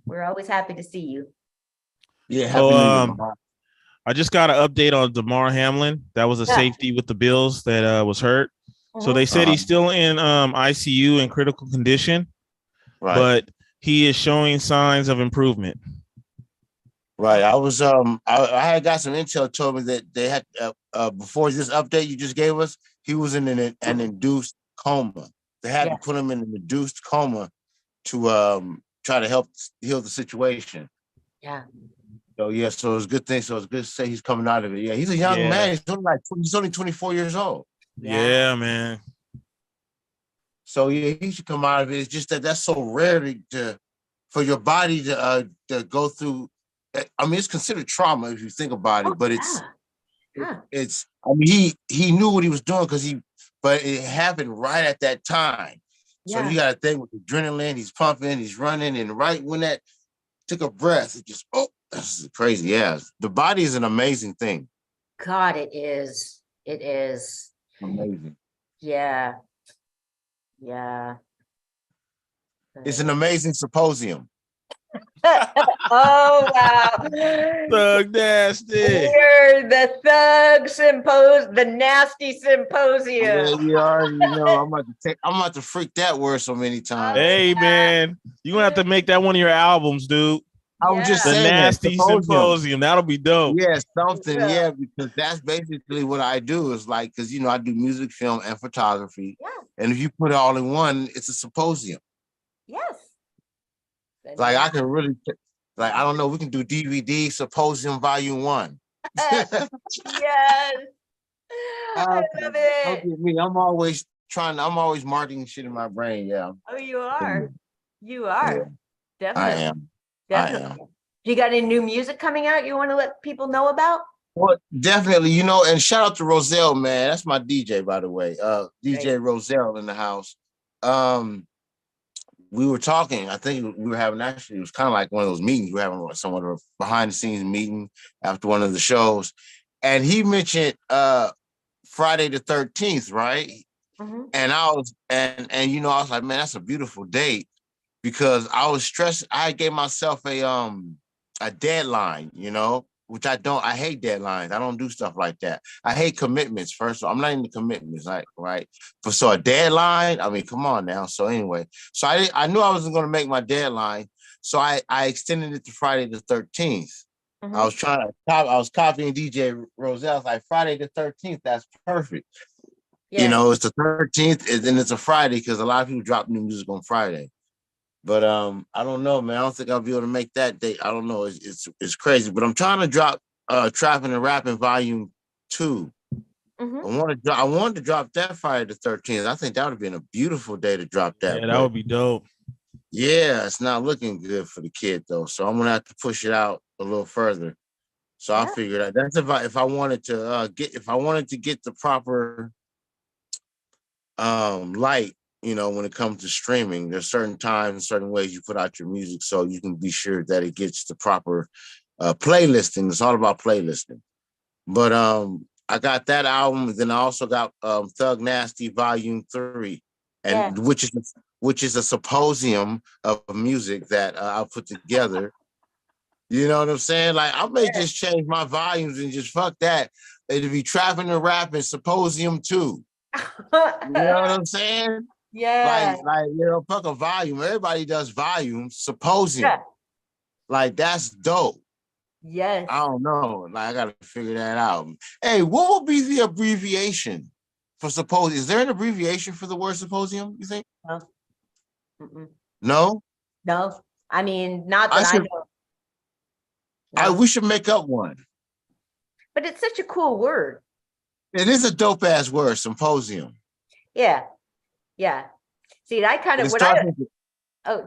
We're always happy to see you. Yeah, So, happy New Year. Lamont. I just got an update on DeMar Hamlin. That was a safety with the Bills that was hurt. So they said he's still in ICU in critical condition, but he is showing signs of improvement. Right. I was I had got some intel told me that they had before this update you just gave us, he was in an induced coma. They had to put him in an induced coma to try to help heal the situation. Yeah. So yeah, so it's a good thing. So it's good to say he's coming out of it. Yeah, he's a young man. He's only 24 years old. Yeah, man. So yeah, he should come out of it. It's just that's so rare for your body to go through. I mean, it's considered trauma if you think about it, but it's. I mean, he knew what he was doing but it happened right at that time. So you got to think with adrenaline, he's pumping, he's running, and right when that took a breath, it just that's crazy. Yeah, the body is an amazing thing. God, it is. It is Amazing. Yeah. Yeah. It's an amazing symposium. Oh wow. Thug Nasty. We're the the nasty symposium. Yeah, you already know. I'm about to freak that word so many times. Hey man, you're gonna have to make that one of your albums, dude. I was just the saying nasty symposium. That'll be dope. Yeah, something. Yeah, because that's basically what I do. Is like because I do music, film, and photography. Yeah. And if you put it all in one, it's a symposium. Yes. Like I can really, I don't know. We can do DVD Symposium Volume 1. Yes. I love it. Don't get me. I'm always marketing shit in my brain. Yeah. Oh, you are. You are. Yeah. Definitely. I am. Definitely. I am. You got any new music coming out you want to let people know about? Well, definitely, and shout out to Roselle, man. That's my DJ, by the way. DJ Roselle in the house. We were talking, I think we were having it was kind of like one of those meetings. We were having somewhat of a behind the scenes meeting after one of the shows. And he mentioned Friday the 13th, right? Mm-hmm. And I was, and I was like, man, that's a beautiful date because I was stressed. I gave myself a deadline, which I don't. I hate deadlines. I don't do stuff like that. I hate commitments. First of all, I'm not into commitments, right? So a deadline. I mean, come on now. So anyway, so I knew I wasn't going to make my deadline, so I extended it to Friday the 13th. Mm-hmm. I was copying DJ Roselle. I was like, Friday the 13th. That's perfect. Yeah. It's the 13th, and then it's a Friday because a lot of people drop new music on Friday. But I don't know, man. I don't think I'll be able to make that date. I don't know. It's crazy. But I'm trying to drop Trapping and Rapping Volume 2. Mm-hmm. I wanted to drop that Friday the 13th. I think that would have been a beautiful day to drop that. Yeah, that would be dope. Yeah, it's not looking good for the kid though. So I'm gonna have to push it out a little further. So I figured out that's if I wanted to get the proper light. When it comes to streaming, there's certain times and certain ways you put out your music so you can be sure that it gets the proper playlisting. It's all about playlisting. But I got that album. Then I also got Thug Nasty Volume 3, and which is a symposium of music that I put together. You know what I'm saying? Like I may just change my volumes and just fuck that. It'd be Trapping and Rapping Symposium 2. You know what I'm saying? Yeah. Like fuck a volume. Everybody does volumes. Symposium. Yeah. Like that's dope. Yes. I don't know. Like I gotta figure that out. Hey, what will be the abbreviation for symposium? Is there an abbreviation for the word symposium, you think? No. Mm-mm. No? No. I mean, not that I know. We should make up one. But it's such a cool word. It is a dope ass word, symposium. Yeah. Yeah. See, I kind of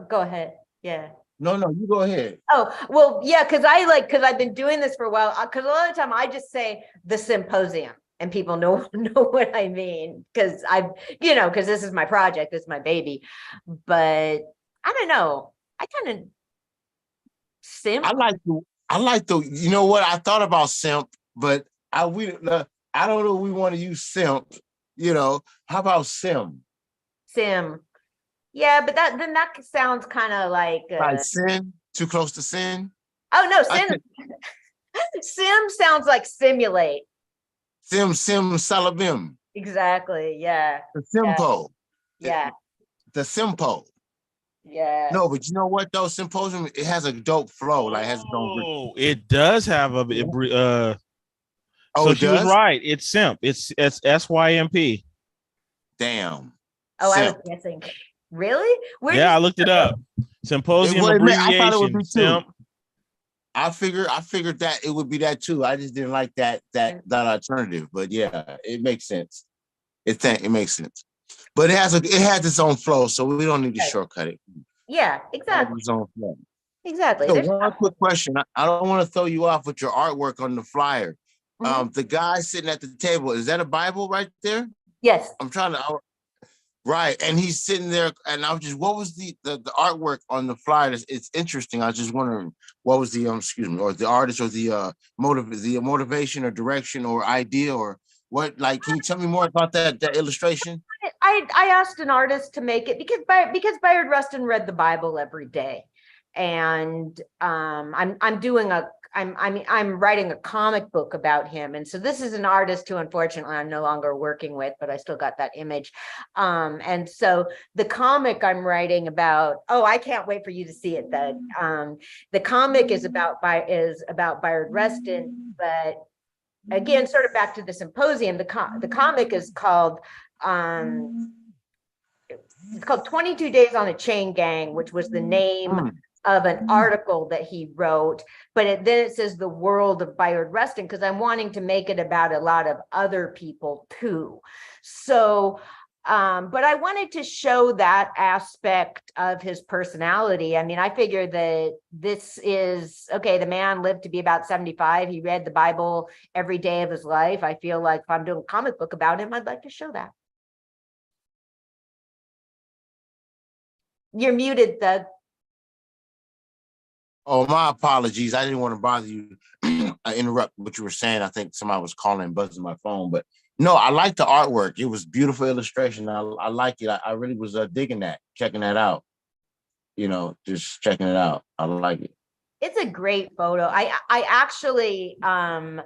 go ahead. Yeah. No, you go ahead. Oh, well, yeah, because I've been doing this for a while. Because a lot of the time I just say the symposium. and people know know what I mean, because because this is my project, this is my baby. But I don't know. I kind of simp. I like the, you know what? I thought about simp, but I don't know if we want to use simp, how about sim? Sim. Yeah, but that sounds kind of like Like sin, too close to sin. oh no, sim sounds like simulate. Sim salabim. Exactly. Yeah. The simpo. Yeah. The simpo. Yeah. No, but you know what though? Symposium, it has a dope flow. Like has its own. Oh, it does have a Oh, so she was right. It's simp. It's SYMP. Damn. Oh, Simp. I was guessing. Really? Yeah, I looked it up. Symposium abbreviation. Simp. I figured that it would be that too. I just didn't like that alternative. But yeah, it makes sense. It makes sense. But it has its own flow, so we don't need to shortcut it. Yeah, exactly. Its own flow. Exactly. So one quick question. I don't want to throw you off with your artwork on the flyer. Mm-hmm. The guy sitting at the table, is that a Bible right there? Yes. I'm trying to. Right, and he's sitting there, and I was just, what was the artwork on the flyer? It's interesting. I was just wondering, what was the or the artist, or the motivation or direction or idea, or what? Like, can you tell me more about that illustration? I asked an artist to make it because Bayard Rustin read the Bible every day, and I'm writing a comic book about him, and so this is an artist who unfortunately I'm no longer working with, but I still got that image. And so the comic I'm writing about, I can't wait for you to see it. The comic is about Bayard Rustin, but again, sort of back to the symposium. The comic is called it's called 22 Days on a Chain Gang, which was the name of an article that he wrote, but then it says the world of Bayard Rustin, because I'm wanting to make it about a lot of other people too. So, but I wanted to show that aspect of his personality. I mean, I figure that this is, okay, the man lived to be about 75. He read the Bible every day of his life. I feel like if I'm doing a comic book about him, I'd like to show that. You're muted, Doug. Oh, my apologies. I didn't want to bother you. I interrupt what you were saying. I think somebody was calling and buzzing my phone, but no, I like the artwork. It was beautiful illustration. I like it. I really was digging that, checking that out. Just checking it out. I like it. It's a great photo. I actually I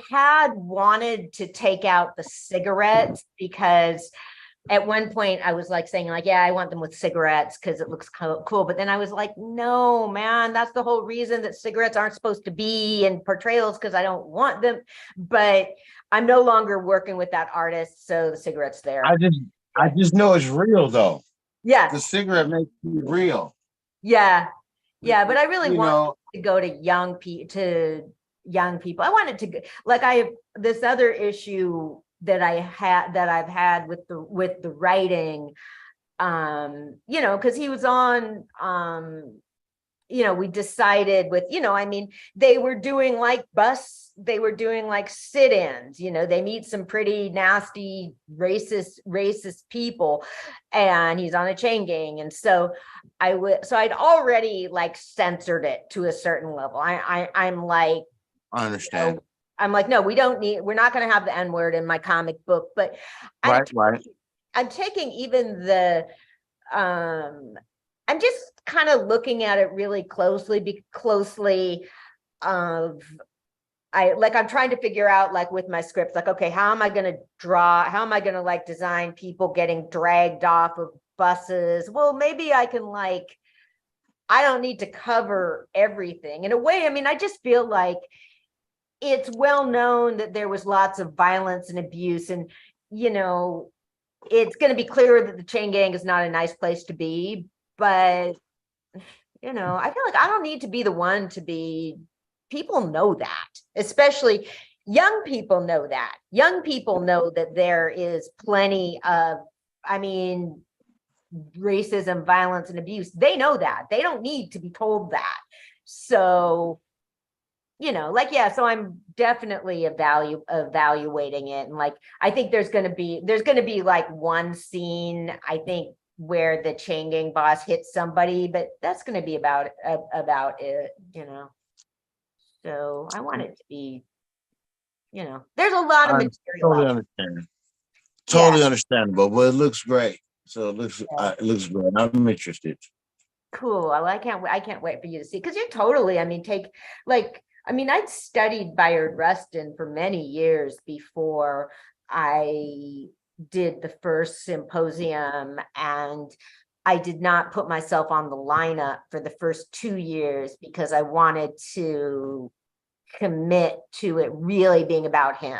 had wanted to take out the cigarettes because at one point I was like saying like, yeah, I want them with cigarettes because it looks cool. But then I was like, no, man, that's the whole reason that cigarettes aren't supposed to be in portrayals, because I don't want them. But I'm no longer working with that artist, so the cigarette's there. I just know it's real though. Yeah. The cigarette makes it real. Yeah. Yeah. But I really want to go to young people. I wanted to, like, I have this other issue that I've had with the writing, because he was on, we decided with, they were doing like sit-ins, they meet some pretty nasty racist people, and he's on a chain gang. And so I'd already like censored it to a certain level. I'm like, I understand. I'm like, no, we're not going to have the N-word in my comic book, but I'm taking even I'm just kind of looking at it really closely, I'm trying to figure out, like, with my scripts, like, okay, how am I going to like design people getting dragged off of buses? Well, maybe I can, like, I don't need to cover everything in a way. I mean, I just feel like it's well known that there was lots of violence and abuse, and it's going to be clear that the chain gang is not a nice place to be. But I feel like I don't need to be the one to be. People know that, especially young people know that. Young people know that there is plenty of, racism, violence, and abuse. They know that. They don't need to be told that. So you know, like, yeah, so I'm definitely evaluating it. And like, I think there's going to be like one scene, I think, where the chain gang boss hits somebody, but that's going to be about it, you know? So I want it to be, you know, there's a lot of material. Totally understandable, but it looks great. So it looks great. I'm interested. Cool. I can't wait for you to see, because you're totally, I mean, I'd studied Bayard Rustin for many years before I did the first symposium, and I did not put myself on the lineup for the first 2 years because I wanted to commit to it really being about him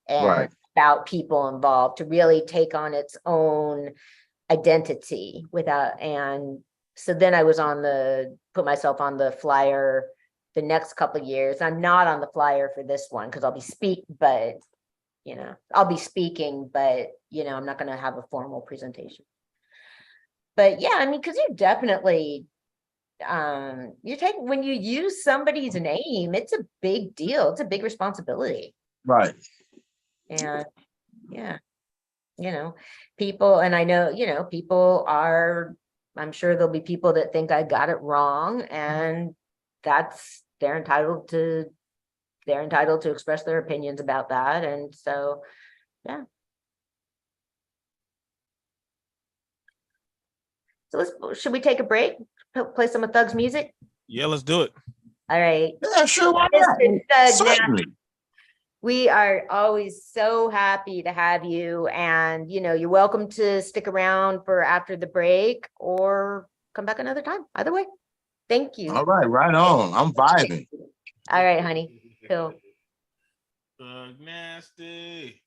and about people involved, to really take on its own identity and so then I was put myself on the flyer the next couple of years. I'm not on the flyer for this one because I'll be speaking, but you know, I'm not going to have a formal presentation. But yeah, I mean, because you definitely, when you use somebody's name, it's a big deal. It's a big responsibility. Right. And yeah, you know, people, and I know, you know, people are, I'm sure there'll be people that think I got it wrong, and they're entitled to express their opinions about that. And so, yeah. So should we take a break? Play some of Thug's music? Yeah, let's do it. All right. Yeah, sure. Why not? We are always so happy to have you, and you know, you're welcome to stick around for after the break or come back another time. Either way. Thank you. All right, right on. I'm vibing. All right, honey. Cool. Thug Nasty.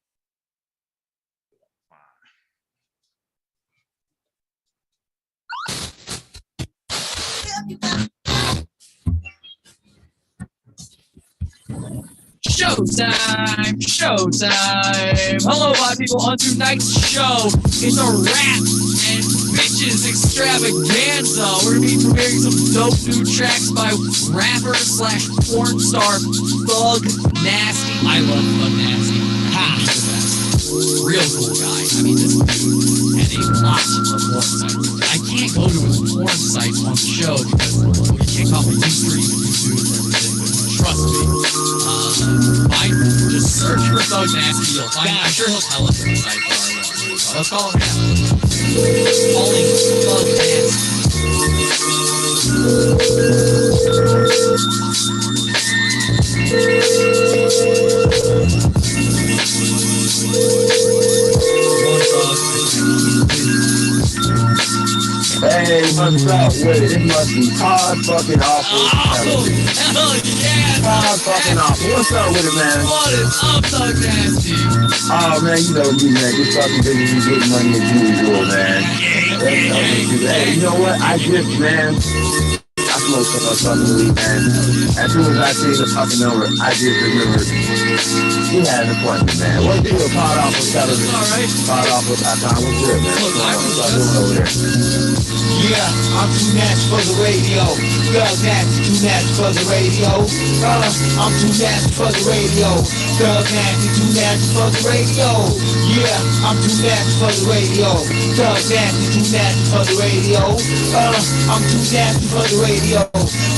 Showtime! Hello, my people. On tonight's show, it's a rap and bitches extravaganza. We're gonna be premiering some dope new tracks by rapper / porn star Thug Nasty. I love Thug Nasty. Ha! Real cool guy. I mean, this dude had a lot of porn sites. I can't go to his porn sites on the show because we can't call me Ustream and YouTube and everything. But trust me. Just search for Thug Nasty, you'll find. I'm sure he'll tell us what site for our so let's call him now. Calling Thug Hey, what's up with it? It must be hard fucking awful. Hell yeah! Hard fucking awful. What's up with it, man? What is up, Thug Nasty? Oh, man, you know me, man. Just fucking busy, you getting money as usual, man. Hey, you know what? I smoked some fucking weed, man. As soon as I see the fucking number, I just remembered he had an appointment, man. What do you part off with television? Alright. Part off with .com. What's good, man? What's doing over there? Yeah, I'm too nasty for the radio. Thug Nasty, too nasty for the radio. I'm too nasty for the radio. Thug Nasty, too nasty for the radio. Yeah, I'm too nasty for the radio. Thug Nasty, too nasty for the radio. I'm too nasty for the radio.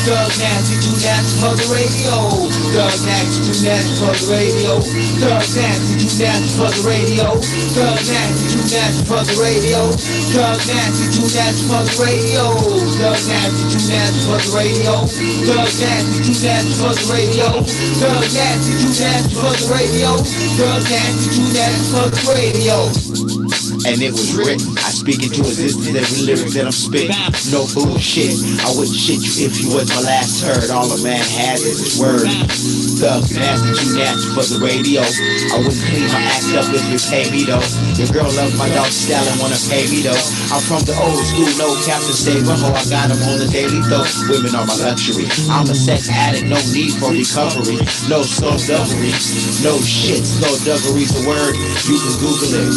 Thug Nasty, too nasty for the radio. Thug Nasty, too nasty for the radio. Thug Nasty, too nasty for the radio. Thug Nasty, too nasty for the radio. Thug Nasty, too nasty for the radio. Thug Nasty, too nasty for the radio. Thug Nasty, too nasty for the radio. Thug Nasty, too nasty for the radio. Thug Nasty, too nasty for the radio. And it was written. I speak into existence every lyric that I'm spitting. No bullshit. I wouldn't shit you if you was my last heard. All a man has is his word. Thug nasty, too nasty for the radio. I wouldn't clean my act up if you pay me though. Your girl loves my dog style and wanna pay me though. I'm from the old school, no cap to save a hoe. I got them on the daily though. Women are my luxury. I'm a sex addict, no need for recovery. No skullduggery, no shit. Skullduggery's a word, you can Google it.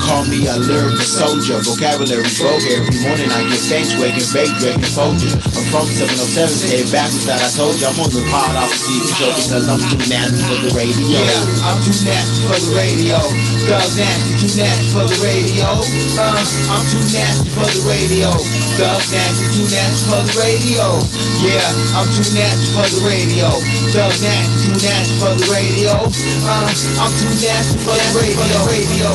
Call me a lyrical soldier. Vocabulary broke every morning. I get thanks, waking, fake, drinking, Folgers. I'm from 707, stay backwards that I told you. I'm on the pod off the TV show because I'm too nasty for the radio. Yeah, I'm too nasty for the radio. Thug nasty, too nasty for the radio. I'm too nasty for the radio. Thug nasty, too nasty for the radio. Yeah, I'm too nasty for the radio. Thug nasty, too nasty for the radio. I'm too nasty for the radio.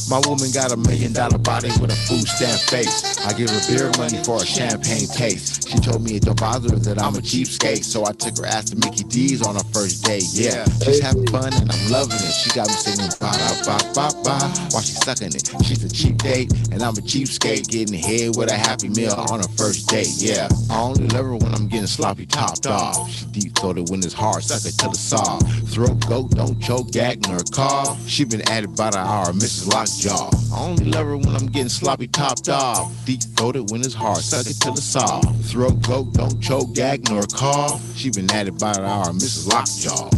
My woman got $1 million body with a food stamp face. I give her beer money for a champagne taste. She told me it don't bother her that I'm a cheapskate, so I took her ass to Mickey D's on her first date. Yeah, she's having fun and I'm loving it. She got me singing ba da ba ba ba while she's sucking it. She's a cheap date and I'm a cheapskate, getting head with a Happy Meal on her first date. Yeah, I only love her when I'm getting sloppy topped off. She deep throated when it's hard, suck it till it's soft. Throat goat, don't choke, gag nor cough. She been at it about an hour, Mrs. Lockjaw. I only love her when I'm getting sloppy topped off. Deep throated when it's hard, suck it till it's soft. Throat goat, don't choke, gag nor cough. She been at it about an hour, Mrs. Lockjaw.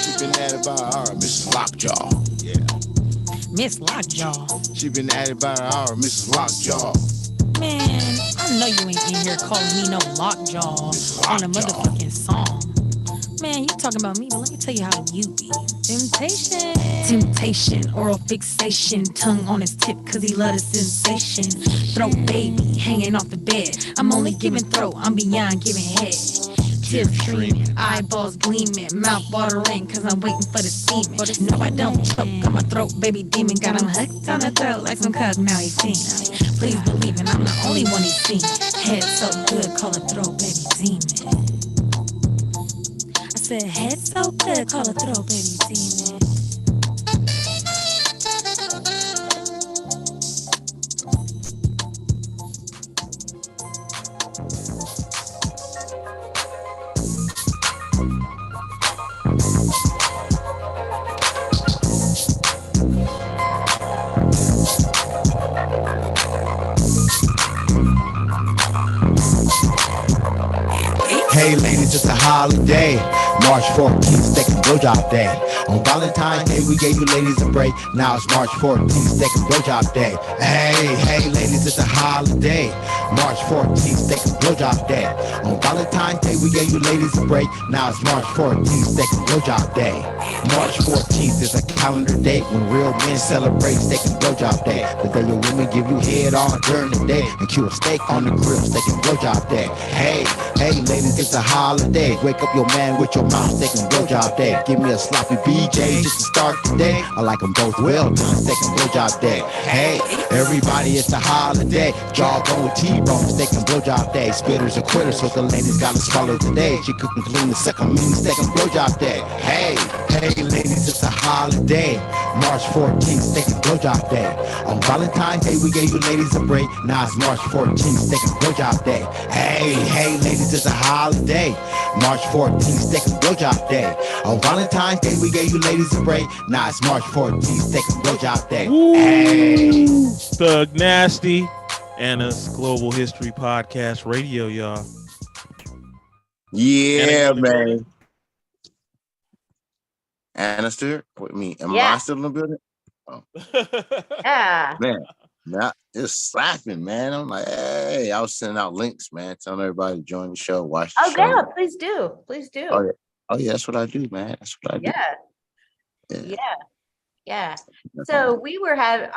She been at it about an hour, Mrs. Lockjaw. Yeah. Miss Lockjaw. She been at it about an hour, Mrs. Lockjaw. Man, I know you ain't in here calling me no Lockjaw on a motherfucking song. Man, you talking about me, but let me tell you how you be. Temptation, oral fixation, tongue on his tip cause he love the sensation. Throat baby, hanging off the bed. I'm only giving throat, I'm beyond giving head. Tears streaming, eyeballs gleaming, mouth watering cause I'm waiting for the semen. No, I don't choke, got my throat baby demon. Got him hooked on the throat like some coke, now he's seen. Please believe it, I'm the only one he's seen. Head so good, call it throat baby demon. I said head so good, call it throat baby demon. Hey ladies, it's a holiday. March 14th, second blowjob day. On Valentine's Day, we gave you ladies a break. Now it's March 14th, second blowjob day. Hey ladies, it's a holiday. March 14th, second blowjob day. On Valentine's Day, we gave you ladies a break. Now it's March 14th, second blowjob day. March 14th is a calendar date when real men celebrate second blowjob day. The day your women give you head on during the day and cue a steak on the grill, second blowjob day. Hey ladies, it's a holiday. Wake up your man with your mouth, second blowjob day. Give me a sloppy BJ just to start the day. I like them both well done, second blowjob day. Hey, everybody, it's a holiday. Jawbone with T-bone, second blowjob day. Spitters and quitters, so the ladies gotta swallow today. She cooking clean the second blowjob day. Hey ladies, it's a holiday. March 14th, second blowjob day. On Valentine's Day, we gave you ladies a break. Now it's March 14th, second blowjob day. Hey ladies, it's a holiday. March 14th, second blowjob day. On Valentine's Day, we gave you ladies a break. Now it's March 14th, second blowjob day. Hey. Thug Nasty, Anna's Global History Podcast Radio, y'all. Yeah, man. Anna still with me. Am I still in the building? Oh. Yeah. Man, it's slapping, man. I'm like, hey, I was sending out links, man, telling everybody to join the show, watch the show. Yeah, please do. Please do. Oh yeah, that's what I do, man. That's what I do. Yeah. So we were having,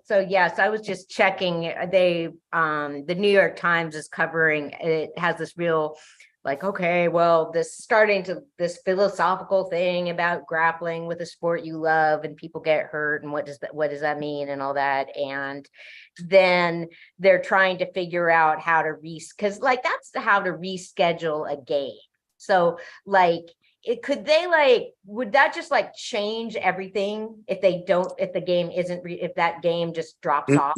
so I was just checking. The New York Times is covering, it has this real like, okay, well, this philosophical thing about grappling with a sport you love and people get hurt and what does that mean and all that. And then they're trying to figure out how to because like that's how to reschedule a game. So like would that just like change everything if the game if that game just drops off?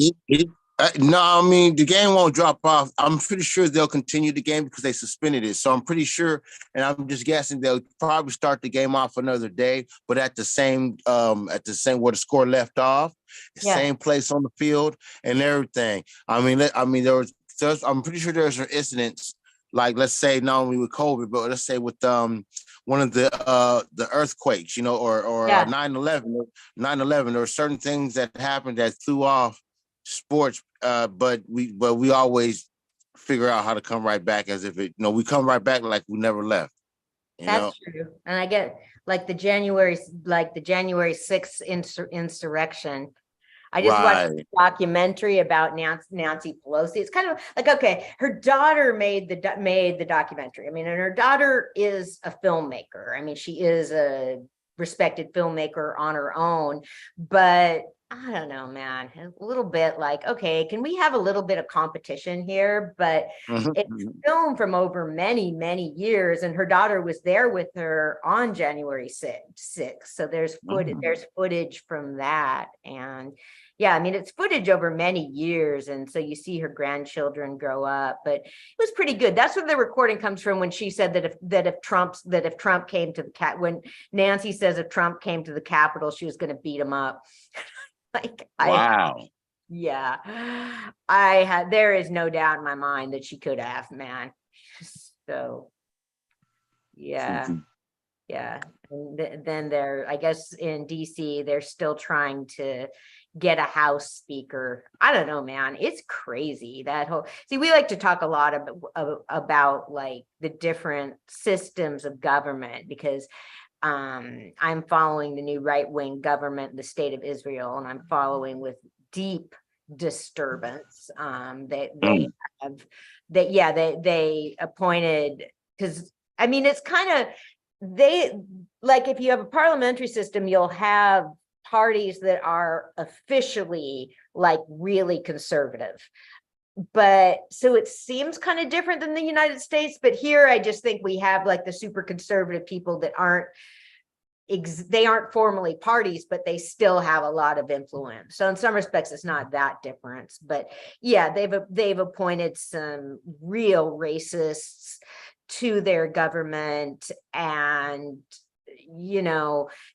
No, I mean, the game won't drop off. I'm pretty sure they'll continue the game because they suspended it. So I'm pretty sure, and I'm just guessing they'll probably start the game off another day, but at the same where the score left off, same place on the field and everything. I'm pretty sure there's an incidents, like let's say not only with COVID, but let's say with one of the earthquakes, or 9/11. There were certain things that happened that threw off sports, but we always figure out how to come right back as if we come right back like we never left. That's true. And I get like the January 6th insurrection. I just watched a documentary about Nancy Pelosi. It's kind of like, okay, her daughter made the documentary. I mean, and her daughter is a filmmaker. I mean, she is a respected filmmaker on her own, but I don't know, man, a little bit like, okay, can we have a little bit of competition here? But it's filmed from over many, many years. And her daughter was there with her on January 6th. So there's footage from that. And yeah, I mean, it's footage over many years. And so you see her grandchildren grow up, but it was pretty good. That's where the recording comes from, when she said that if Trump came to when Nancy says if Trump came to the Capitol, she was going to beat him up. Wow. There is no doubt in my mind that she could have, man. So yeah. And then I guess in DC, they're still trying to get a House Speaker. I don't know, man. It's crazy. We like to talk a lot about like the different systems of government, because I'm following the new right-wing government in the state of Israel, and I'm following with deep disturbance. They appointed, because I mean, it's kind of, if you have a parliamentary system, you'll have parties that are officially like really conservative. But so it seems kind of different than the United States. But here, I just think we have like the super conservative people that aren't formally parties, but they still have a lot of influence. So in some respects, it's not that different. But yeah, they've appointed some real racists to their government, and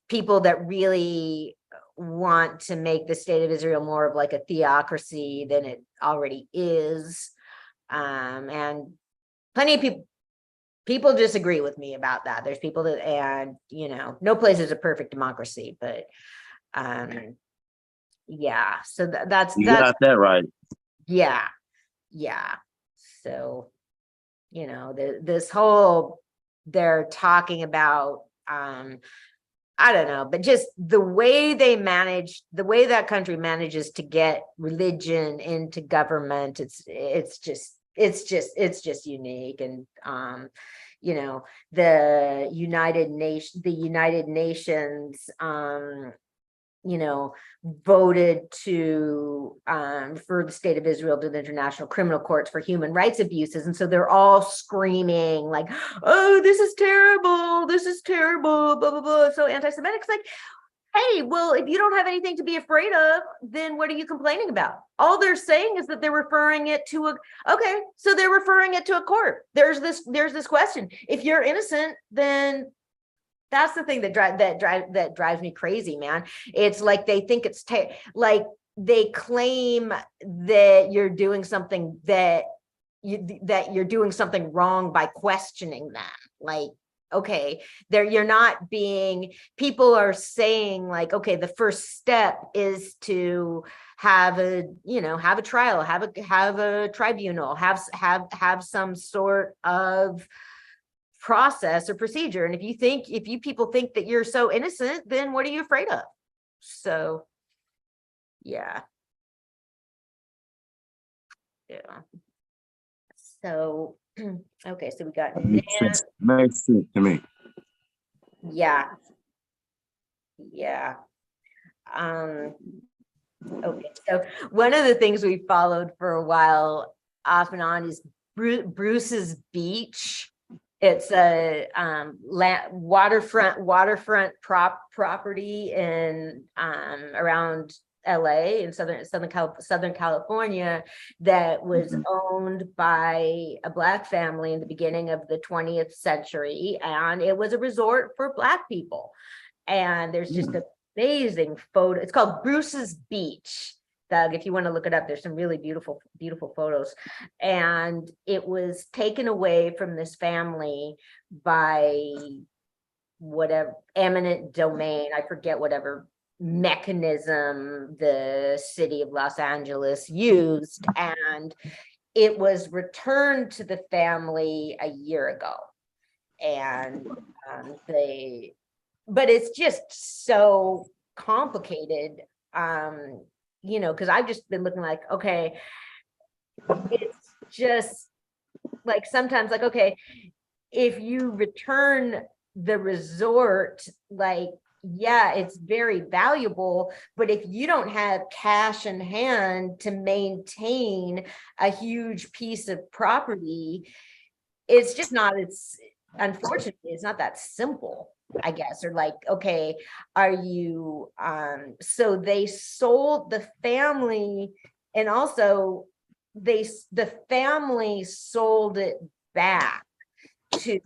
people that really want to make the state of Israel more of like a theocracy than it already is. And plenty of people disagree with me about that. There's people that, and no place is a perfect democracy, but yeah. So that's got that right. Yeah. So this whole, they're talking about I don't know, but just the way that country manages to get religion into government, it's just unique. And the United Nations voted to refer the state of Israel to the International Criminal Courts for human rights abuses. And so they're all screaming like, oh, this is terrible, blah, blah, blah. So anti-Semitic. It's like, hey, well, if you don't have anything to be afraid of, then what are you complaining about? All they're saying is that they're referring it to a court. There's this question. If you're innocent, then that's the thing that drives me crazy, man. It's like they think it's like they claim that you're doing something you're doing something wrong by questioning them. Like, okay, people are saying like, okay, the first step is to have a trial, have a tribunal, have some sort of process or procedure. And if you people think that you're so innocent, then what are you afraid of? So yeah. So Okay, so we got Makes sense. Makes sense to me. yeah. Yeah. Okay, so one of the things we followed for a while off and on is Bruce's Beach. It's a waterfront property in around LA in Southern California that was owned by a Black family in the beginning of the 20th century, and it was a resort for Black people. And there's just an amazing photo. It's called Bruce's Beach. Doug, if you want to look it up, there's some really beautiful, beautiful photos. And it was taken away from this family by whatever eminent domain. I forget whatever mechanism the city of Los Angeles used. And it was returned to the family a year ago. And but it's just so complicated, because I've just been looking like, okay, it's just like sometimes like, okay, if you return the resort, like, yeah, it's very valuable, but if you don't have cash in hand to maintain a huge piece of property, it's just not, unfortunately, it's not that simple, I guess. Or like, okay, are you, so they sold the family, and also the family sold it back to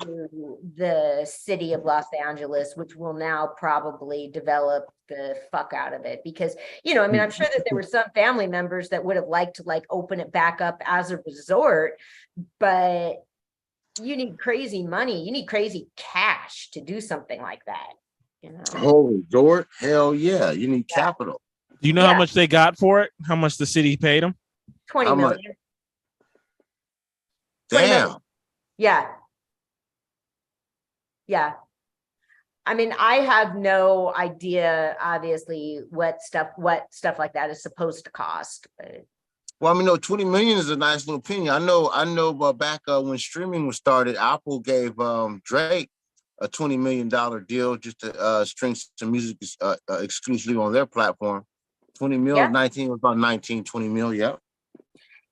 the city of Los Angeles, which will now probably develop the fuck out of it, because, I mean, I'm sure that there were some family members that would have liked to like open it back up as a resort, but you need crazy money, you need crazy cash to do something like that. Whole resort? Hell yeah, you need capital. Do you know how much they got for it? How much the city paid them? 20 million. Damn. Yeah. Yeah. I mean, I have no idea, obviously, what stuff like that is supposed to cost. But well, I mean, no, 20 million is a nice little penny. I know, back when streaming was started, Apple gave Drake a $20 million deal just to string some music exclusively on their platform. 20 mil, yeah. 19 was about 19, 20 mil, yeah.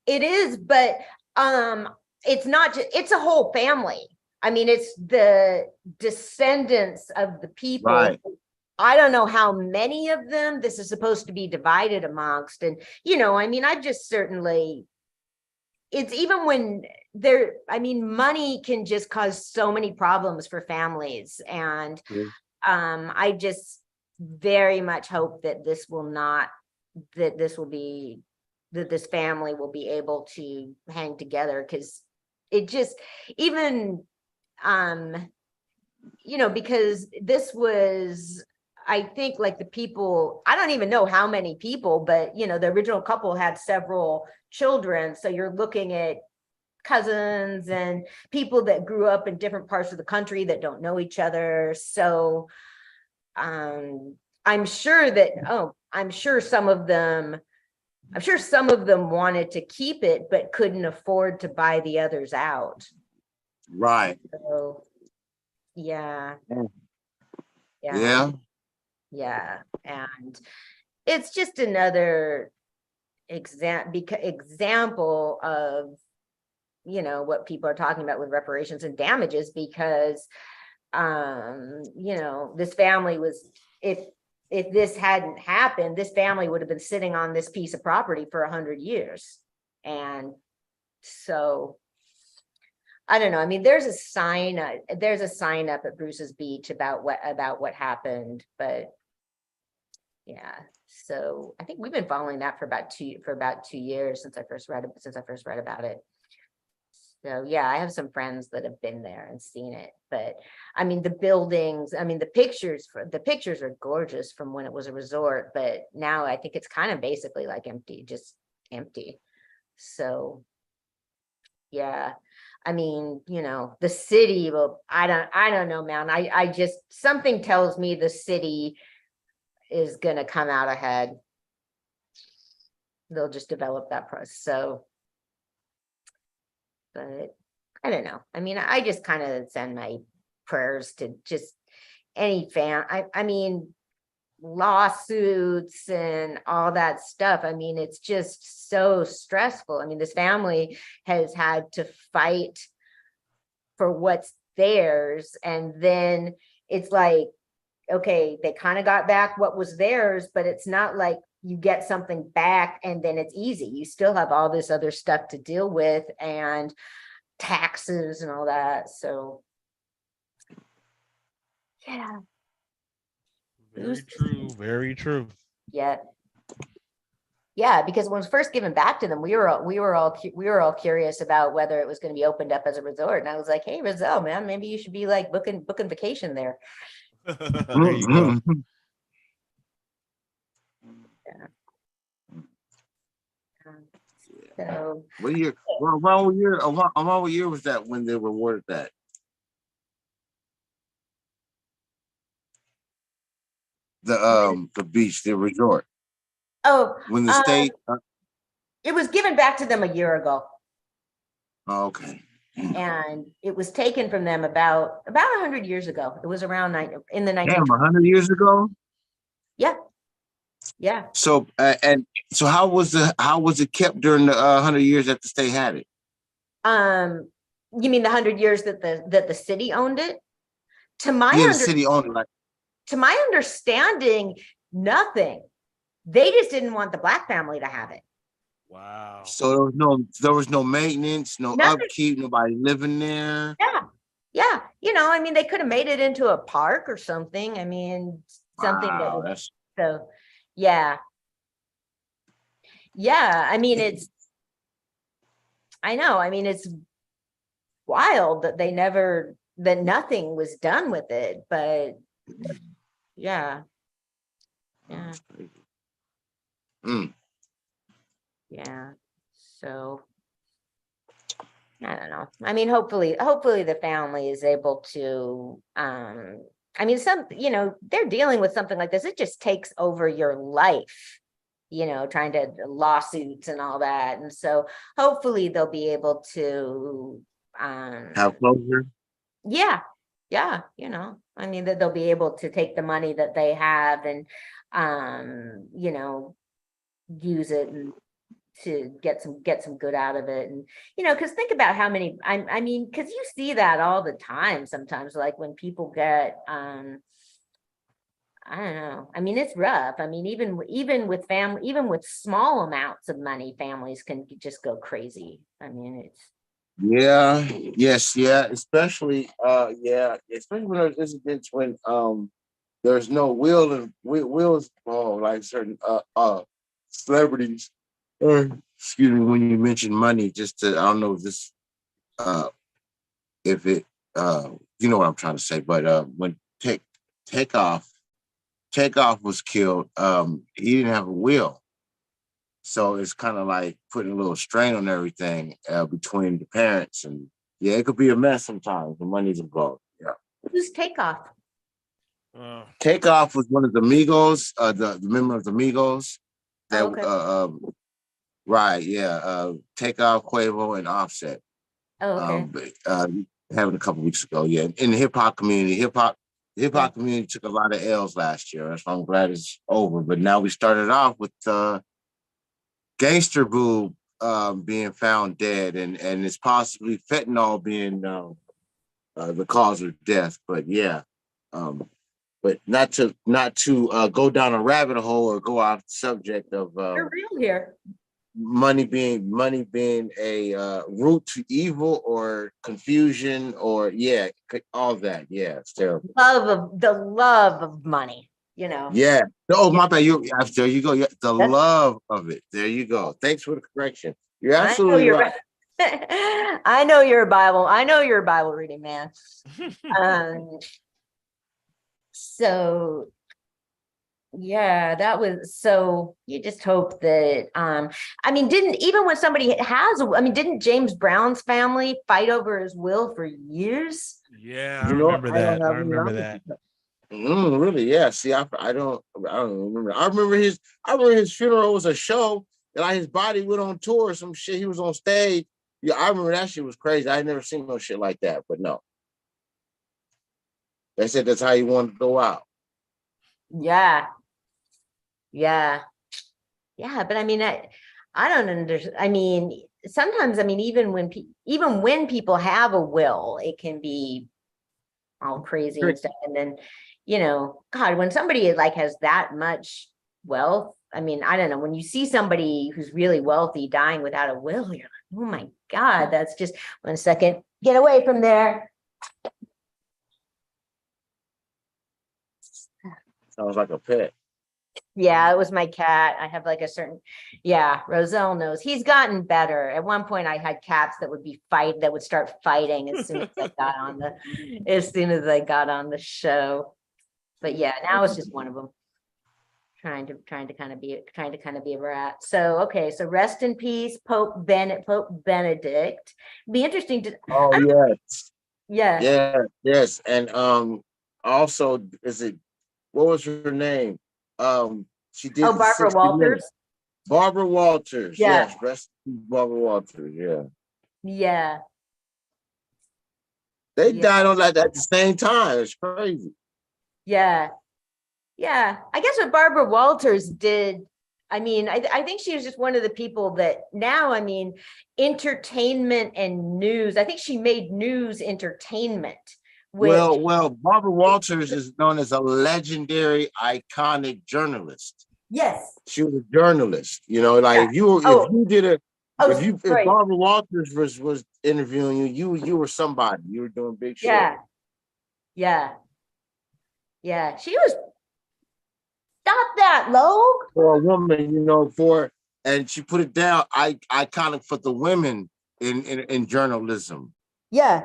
It is, but it's not just, it's a whole family. I mean, it's the descendants of the people. Right. I don't know how many of them this is supposed to be divided amongst. And, I mean, I just certainly, it's even when money can just cause so many problems for families. And I just very much hope that this family will be able to hang together, because it just, even, because this was, I think, like the people, I don't even know how many people, but, the original couple had several children. So you're looking at cousins and people that grew up in different parts of the country that don't know each other. So I'm sure some of them wanted to keep it, but couldn't afford to buy the others out. Right. So, yeah. Yeah. Yeah. And it's just another example of, what people are talking about with reparations and damages, because, this family was, if this hadn't happened, this family would have been sitting on this piece of property for 100 years. And so, I don't know. I mean, there's a sign up at Bruce's Beach about what happened, but yeah. So I think we've been following that for about 2 years since I first read about it. So yeah, I have some friends that have been there and seen it, but I mean, the buildings, I mean, the pictures are gorgeous from when it was a resort, but now I think it's kind of basically like just empty. So yeah, I mean, the city will, I don't know, man. I just, something tells me the city is going to come out ahead. They'll just develop that process. So, but I don't know. I mean, I just kind of send my prayers to just any I mean, lawsuits and all that stuff. I mean, it's just so stressful. I mean, this family has had to fight for what's theirs. And then it's like, okay, they kind of got back what was theirs, but it's not like you get something back and then it's easy. You still have all this other stuff to deal with and taxes and all that. So yeah. Very true. Very true. Yeah. Yeah, because when it was first given back to them, we were all curious about whether it was going to be opened up as a resort. And I was like, hey, Rizal, man, maybe you should be like booking vacation there. There you go. Yeah. So What year? Around what year was that when they rewarded that? The beach, the resort. oh, When the state. it was given back to them a year ago, Oh, okay. and it was taken from them about 100 years ago. It was around in the 1920s. Damn, 100 years ago. Yeah. Yeah. So and so how was it kept during the 100 years that the state had it? You mean the 100 years that the city owned it? To my Yeah, the city owned it. Like, to my understanding, nothing. They just didn't want the Black family to have it. Wow. so there was no maintenance, no Nothing. upkeep, nobody living there. Yeah. Yeah. You know, I mean, they could have made it into a park or something. I mean, something that Wow, was, that's so yeah. Yeah. I mean, I know. I mean, it's wild that that nothing was done with it, but yeah. Yeah. Mm. Yeah. So I don't know. I mean, hopefully the family is able to, I mean, they're dealing with something like this. It just takes over your life, trying to lawsuits and all that. And so hopefully they'll be able to, Have closure. yeah. I mean, that they'll be able to take the money that they have and, use it and to get some good out of it. And, because think about how many, I mean, because you see that all the time sometimes, like when people get, I don't know. I mean, it's rough. I mean, even with family, even with small amounts of money, families can just go crazy. I mean, it's. Yeah, yes, yeah, especially especially when there's incidents when there's no wills like certain celebrities. Excuse me, when you mention money, I don't know if this if it you know what I'm trying to say, but when Takeoff was killed, he didn't have a will. So it's kind of like putting a little strain on everything between the parents, and yeah, it could be a mess sometimes. The money's involved. Yeah. Who's Takeoff? Takeoff was one of the Migos, the member of the Migos. That right, yeah. Takeoff, Quavo, and Offset. Oh, okay. Happened a couple weeks ago. Yeah, in the hip hop community, hip hop community took a lot of L's last year. That's why I'm glad it's over. But now we started off with Gangster Boo being found dead, and it's possibly fentanyl being the cause of death. But yeah, but not to go down a rabbit hole or go off the subject of You're real here. money being a root to evil or confusion or all that. Yeah, it's terrible. The love of money. Yeah. Oh, my bad. There you go. Yeah, the love of it. There you go. Thanks for the correction. You're absolutely right. I know you're a Bible reading man. So yeah, that was, so you just hope that I mean, didn't James Brown's family fight over his will for years? Yeah, I remember that. I remember that. Really? Yeah. See, I don't remember. I remember his funeral was a show, and like his body went on tour or some shit. He was on stage, Yeah, I remember that shit was crazy. I ain't never seen no shit like that, but no. They said that's how you wanted to go out. Yeah. Yeah. Yeah. But I mean, I don't understand. I mean, sometimes, I mean, even when people have a will, it can be all crazy and stuff. And then, you know, God, when somebody like has that much wealth, I mean, I don't know, when you see somebody who's really wealthy dying without a will, you're like, oh my God, that's just 1 second. Get away from there. Sounds like a pet. Yeah, it was my cat. I have like a certain, yeah, Roselle knows. He's gotten better. At one point I had cats that would start fighting as soon as I got on the show. But yeah, now it's just one of them. Trying to kind of be a rat. So okay, so rest in peace, Pope Benedict. Be interesting to yes. And also, what was her name? She did Barbara 60 Walters. Minutes. Barbara Walters. Yeah. Yes, rest in peace, Barbara Walters. Yeah. Yeah. They died on at the same time. It's crazy. Yeah. Yeah. I guess what Barbara Walters did, I mean, I think she was just one of the people that now, I mean, entertainment and news, I think she made news entertainment. Well, Barbara Walters is known as a legendary, iconic journalist. Yes. She was a journalist, you know, like if Barbara Walters was interviewing you were somebody. You were doing big shit. Yeah. She was. Stop that, Logue. For a woman, you know, and she put it down, iconic for the women in journalism. Yeah.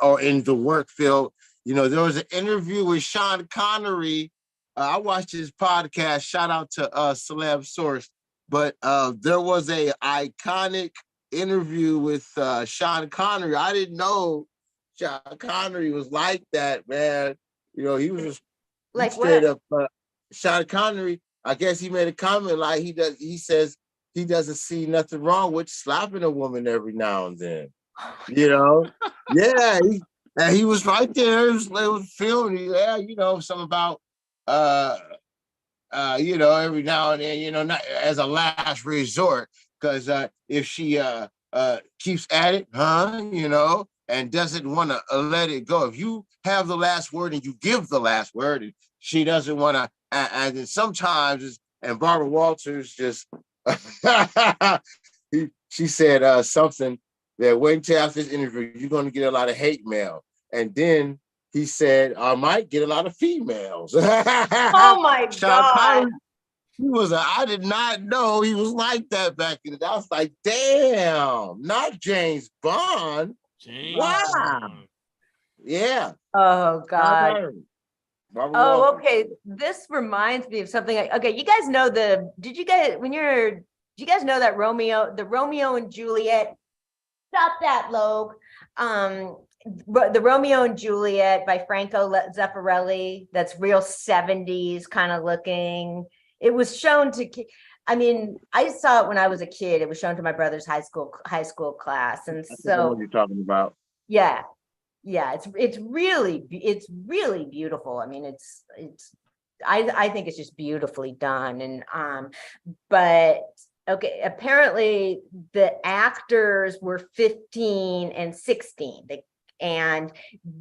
Or in the work field. You know, there was an interview with Sean Connery. I watched his podcast. Shout out to Celeb Source. But there was a iconic interview with Sean Connery. I didn't know Sean Connery was like that, man. You know, he was just like straight up. Sean Connery, I guess he made a comment like he says he doesn't see nothing wrong with slapping a woman every now and then. You know? Yeah, he was right there. It was filming. Yeah, you know, something about you know, every now and then, you know, not as a last resort, because if she keeps at it, you know, and doesn't want to let it go. If you have the last word and you give the last word, and she doesn't want to, and sometimes, and Barbara Walters just, she said something that wait until after this interview, you're going to get a lot of hate mail. And then he said, I might get a lot of females. Oh my God. I did not know he was like that back in the day. I was like, damn, not James Bond. Wow. Yeah. Oh God. Okay. This reminds me of something. Okay, you guys know did you guys know that Romeo and Juliet? Stop that, Logue. The Romeo and Juliet by Franco Zeffirelli. That's real 70s kind of looking. It was shown to, I mean, I saw it when I was a kid. It was shown to my brother's high school class, and so what you're talking about. Yeah, it's really beautiful. I mean, I think it's just beautifully done, and but okay, apparently the actors were 15 and 16. And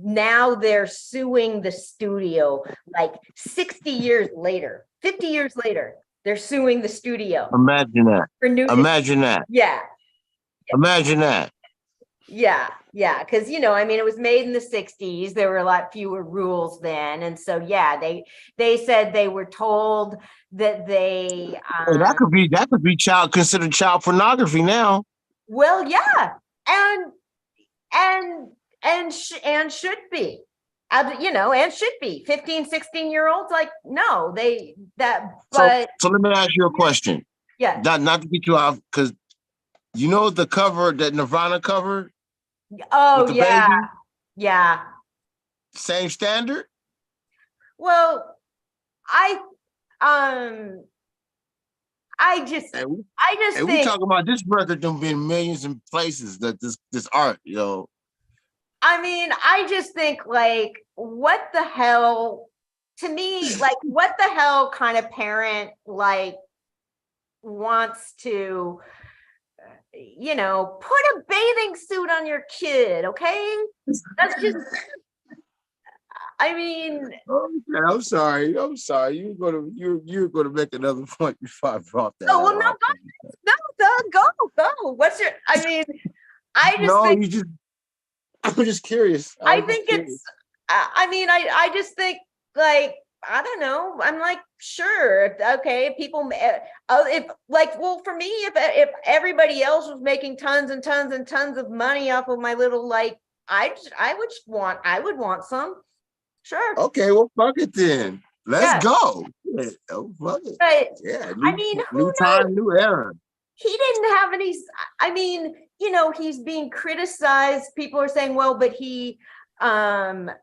now they're suing the studio like 60 years later, 50 years later, they're suing the studio. Imagine that. Imagine that. Yeah. Imagine that. Yeah. Because, you know, I mean, it was made in the 60s. There were a lot fewer rules then. And so, yeah, they said they were told that they... that could be considered child pornography now. Well, yeah. And should be, you know, and should be 15, 16-year-olds. Like, no, but. So let me ask you a question. Yeah. Not to get you off, because you know the cover, that Nirvana cover? Oh, yeah. Baby? Yeah. Same standard? Well, I I just And we think, talking about this record done been millions in places, that this art, I mean, I just think like, what the hell, to me, like, what the hell kind of parent like wants to, put a bathing suit on your kid, okay? That's just, I mean, Okay, I'm sorry. You're gonna make another point before I brought that oh, well, up. go. What's your, I mean, I just No, think, I'm just curious. I think it's, I mean, I just think like, I don't know. I'm like, sure. Okay. People, if like, well, for me, if everybody else was making tons and tons and tons of money off of my little, like, I would want some. Sure. Okay, well, fuck it then. Let's go. Yeah, fuck it. But Yeah, I mean, who new knows? time, new era. He didn't have any, I mean, he's being criticized. People are saying, well, but he thought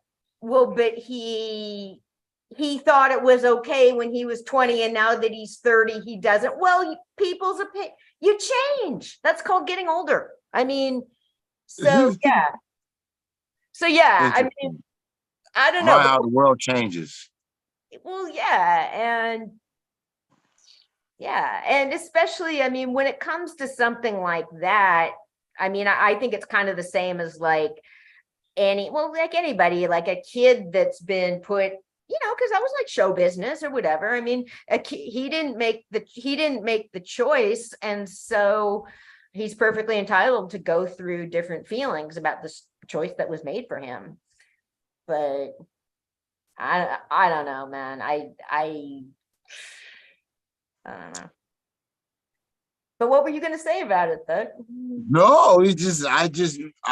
it was okay when he was 20, and now that he's 30, he doesn't. Well, people's opinion, you change. That's called getting older. I mean, so yeah. I mean, I don't know. How the world changes. Well, yeah, and especially, I mean, when it comes to something like that, I mean, I think it's kind of the same as like like anybody, like a kid that's been put, because that was like show business or whatever. I mean, he didn't make the choice, and so he's perfectly entitled to go through different feelings about this choice that was made for him. But I don't know, man. I don't know. But what were you going to say about it, though? No, I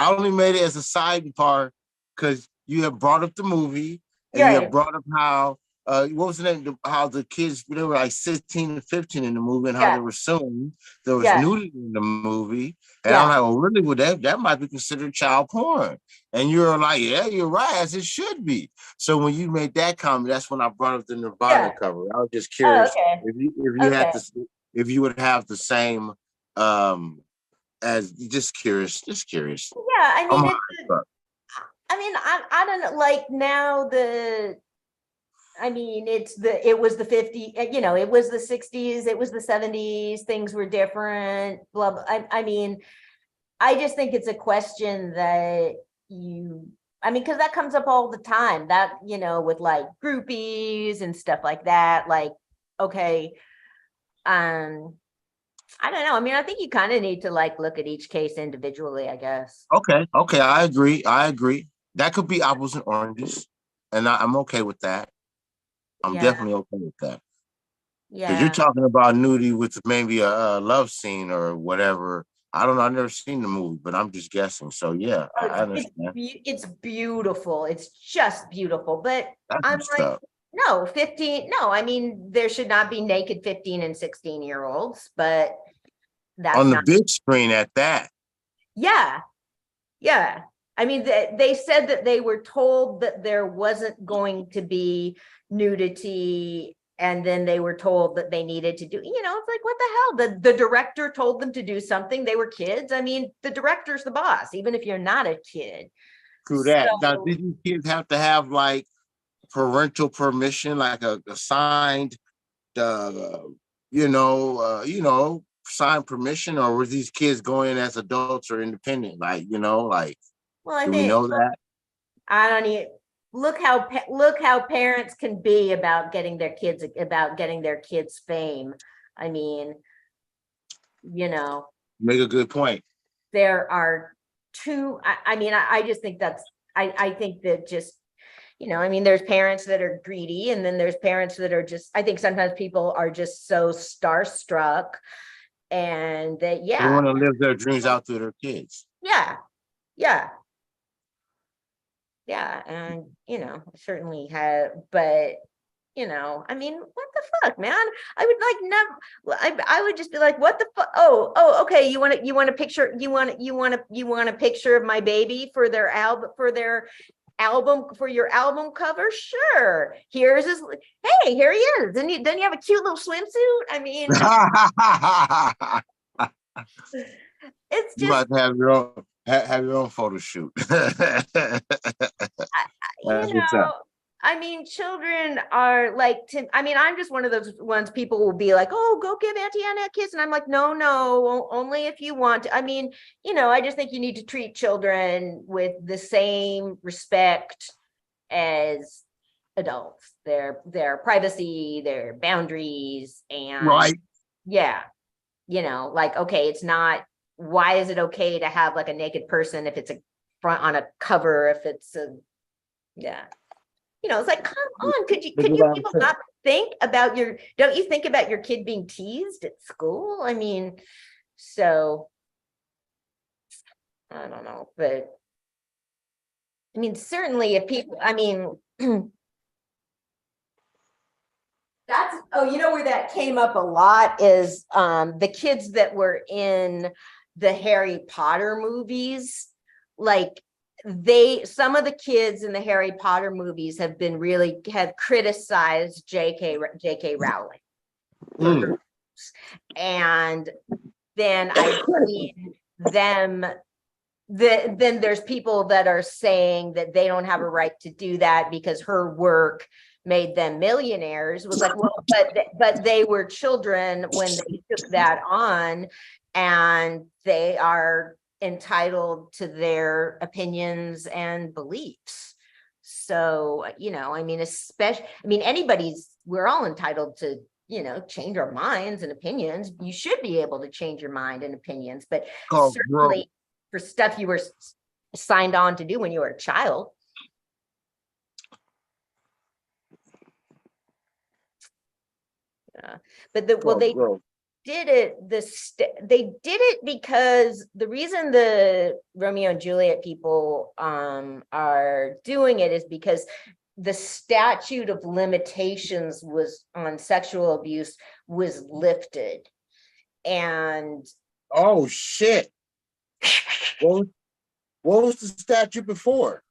only made it as a side part because you have brought up the movie, and you have brought up how what was the name? How the kids, they were like 16 and 15 in the movie, and how they were suing. There was nudity in the movie, and I'm like, well, really, well, that might be considered child porn. And you're like, yeah, you're right, as it should be. So when you made that comment, that's when I brought up the Nirvana cover. I was just curious if you would have the same as just curious. Yeah, I mean, I don't know. Like now it was the 50s, it was the 60s, it was the 70s, things were different, blah, blah. I mean, I just think it's a question that because that comes up all the time, that, with like groupies and stuff like that, like, okay, I don't know. I mean, I think you kind of need to like look at each case individually, I guess. Okay, I agree. That could be apples and oranges, and I'm okay with that. I'm definitely okay with that. Yeah. Because you're talking about nudity with maybe a love scene or whatever. I don't know. I've never seen the movie, but I'm just guessing. So yeah, I understand. It's beautiful. It's just beautiful. But I'm like, no, 15. No, I mean, there should not be naked 15 and 16-year-olds, but that's on the big screen at that. Yeah. Yeah. I mean, they said that they were told that there wasn't going to be nudity, and then they were told that they needed to do, it's like, what the hell? The director told them to do something. They were kids. I mean, the director's the boss, even if you're not a kid. True that. Now, did you kids have to have like parental permission, like a signed, signed permission, or were these kids going as adults or independent? Like, well, I do think, we know that? I don't even look how parents can be about getting their kids fame. I mean, make a good point. There are two. I just think I think that just, there's parents that are greedy, and then there's parents that are just, I think sometimes people are just so starstruck, and that, they want to live their dreams out through their kids. Yeah, and certainly have, but I mean, what the fuck, man? I would like never. I would just be like, what the fuck? Oh, okay. You want a picture? You want a picture of my baby for their album, for their your album cover, sure. Here's his, hey, here he is. Then you have a cute little swimsuit. I mean, it's You just, might have your own photo shoot. That's what's up. I mean, children are like, I'm just one of those ones people will be like, oh, go give Auntie Anna a kiss. And I'm like, no, only if you want to. I mean, I just think you need to treat children with the same respect as adults, their privacy, their boundaries, and Right. Yeah. Like, okay, it's not, why is it okay to have like a naked person if it's a front on a cover, if it's yeah. It's like, come on, could you people not think about don't you think about your kid being teased at school? I mean, so I don't know, but I mean, certainly if people, that's, where that came up a lot is the kids that were in the Harry Potter movies, like some of the kids in the Harry Potter movies have criticized JK Rowling. And then I've seen them, then there's people that are saying that they don't have a right to do that because her work made them millionaires. Was like, well, but they were children when they took that on, and they are entitled to their opinions and beliefs. So, we're all entitled to, change our minds and opinions. You should be able to change your mind and opinions, but certainly for stuff you were signed on to do when you were a child. But they did it because the reason the Romeo and Juliet people are doing it is because the statute of limitations on sexual abuse was lifted. And oh shit. What was the statute before?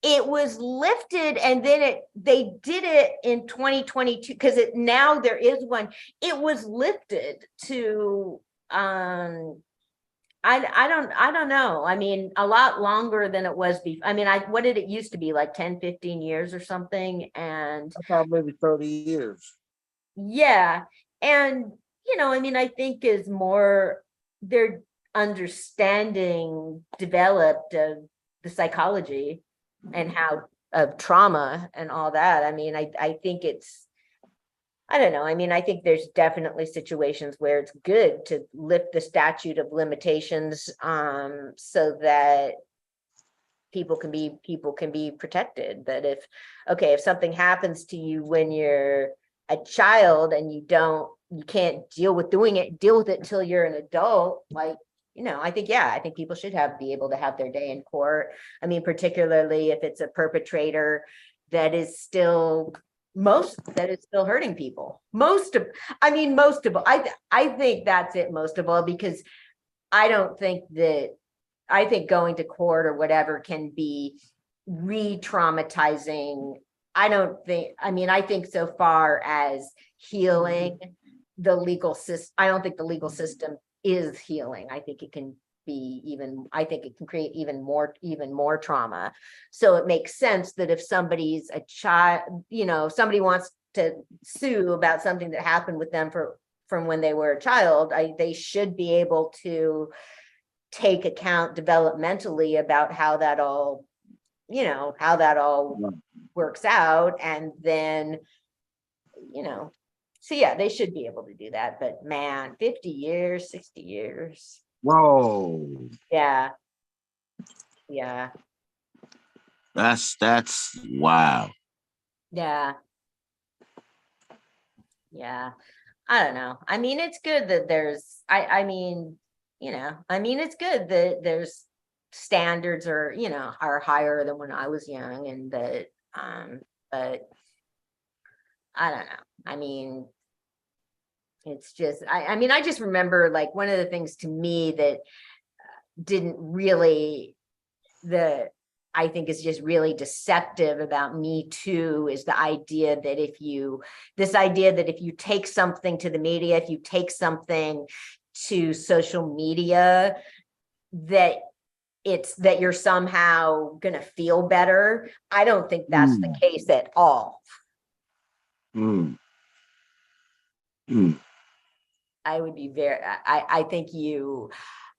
It was lifted, and then they did it in 2022 because now there is one. It was lifted to I don't know. I mean, a lot longer than it was before. I mean, what did it used to be, like 10, 15 years or something? And I thought maybe 30 years. Yeah. And I think is more their understanding developed of the psychology and how of trauma and all that. I mean, I think I don't know. I mean, I think there's definitely situations where it's good to lift the statute of limitations so that people can be protected. But if something happens to you when you're a child and you can't deal with it until you're an adult, like, I think people should be able to have their day in court. I mean, particularly if it's a perpetrator that is still hurting people. I think that's it most of all, because I think going to court or whatever can be re-traumatizing. I think so far as healing the legal system, I don't think the legal system is healing. I think it can create even more trauma. So it makes sense that if somebody's a child, somebody wants to sue about something that happened with them from when they were a child, they should be able to take account developmentally about how that all works out. And then, so yeah, they should be able to do that. But man, 50 years, 60 years. Whoa. Yeah. That's wow. Yeah. I don't know. I mean, it's good that it's good that there's standards are higher than when I was young, and that but I don't know. I mean, it's just I just remember, like, one of the things to me that didn't really, I think is just really deceptive about Me Too is the idea that if you take something to the media, if you take something to social media, that you're somehow gonna feel better. I don't think that's the case at all. I would be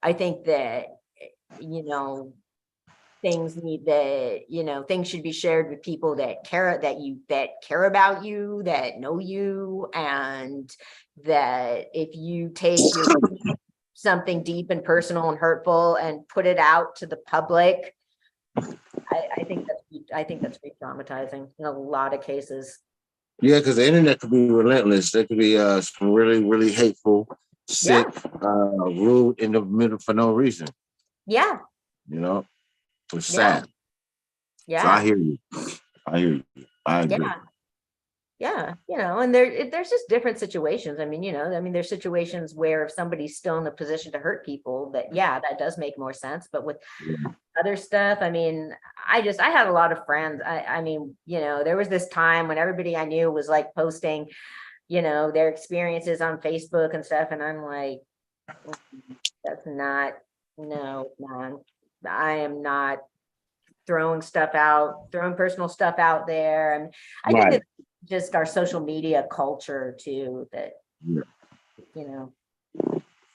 I think that, things things should be shared with people that care about you, that know you, and that if you take something deep and personal and hurtful and put it out to the public, I think that's re-traumatizing in a lot of cases. Yeah, because the internet could be relentless. There could be some really, really hateful, sick, rude in the middle for no reason. Yeah. It's sad. Yeah. So I hear you. I agree. Yeah. And there's just different situations. There's situations where if somebody's still in a position to hurt people, that does make more sense. But with other stuff, I had a lot of friends. There was this time when everybody I knew was like posting, their experiences on Facebook and stuff. And I'm like, that's not, no, man, I am not throwing personal stuff out there. And I think it's just our social media culture too, that,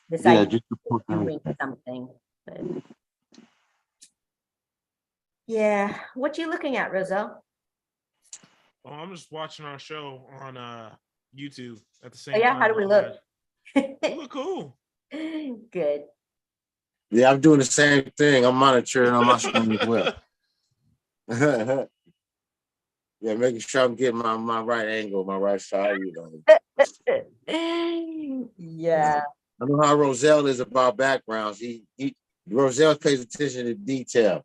this idea of doing something. But yeah. What you looking at, Roselle? Oh, I'm just watching our show on YouTube at the same time. time. How do we look? We look cool. Good. Yeah, I'm doing the same thing. I'm monitoring on my screen as well. Yeah, making sure I'm getting my right angle, my right side. Yeah. I know how Roselle is about backgrounds. Roselle pays attention to detail.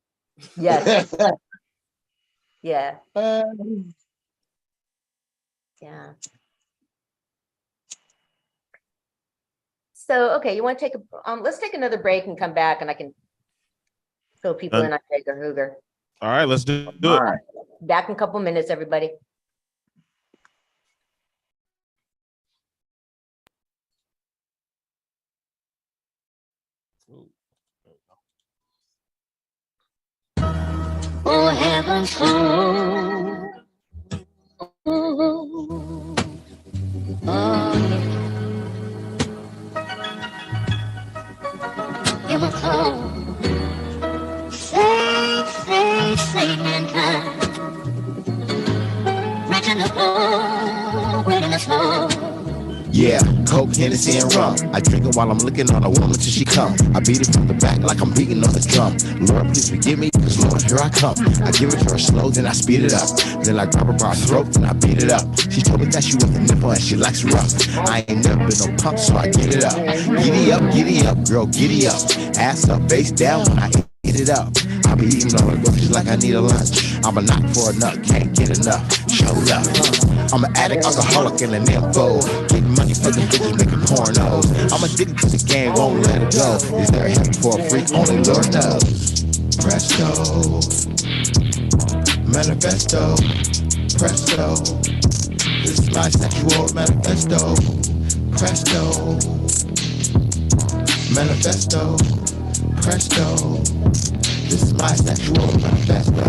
Yes. Yeah. Yeah. So, okay, you want to take let's take another break and come back, and I can fill people in on Jager Hooger. All right, let's do it. All right. Back in a couple minutes, everybody. Oh, heavens, give a call. Say, mankind. Reaching the floor, waiting to slow. Yeah, Coke, Hennessy, and rum. I drink it while I'm looking on a woman till she come. I beat it from the back like I'm beating on the drum. Lord, please forgive me, cause Lord, here I come. I give it to her slow, then I speed it up. Then I grab her by her throat, then I beat it up. She told me that she was a nipple and she likes it rough. I ain't never been no pump, so I get it up. Giddy up, girl, giddy up. Ass up, face down when I eat it up. I be eating all the groceries like I need a lunch. I'm a knock for a nut, can't get enough. Show up. I'm an addict, alcoholic, and an info. Getting money for the bitches, making pornos. I'm addicted to the game, won't let it go. Is there a heaven for a freak? Only Lord knows. Presto, manifesto, presto. This is my sexual manifesto. Presto, manifesto, presto. This is my sexual manifesto.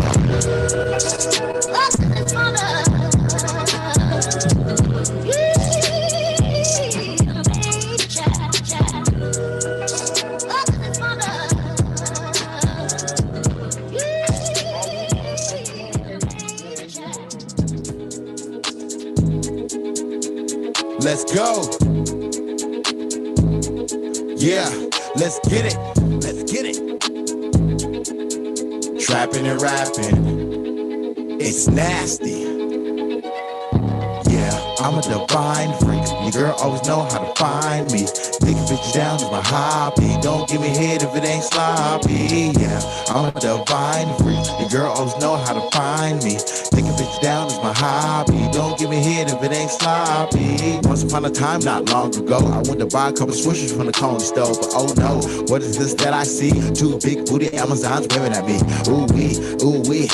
Let's go. Yeah, let's get it. Let's get it. Trapping and rapping, it's nasty. Yeah, I'm a divine freak. Your girl always know how to find me. Taking bitches down is my hobby. Don't give me head if it ain't sloppy. Yeah, I'm a divine freak. Your girl always know how to find me. Taking bitches bitch down is my hobby. Don't give me head if it ain't sloppy. Once upon a time, not long ago, I went to buy a couple swishers from the corner store. But oh no, what is this that I see? Two big booty Amazons waving at me. Ooh wee,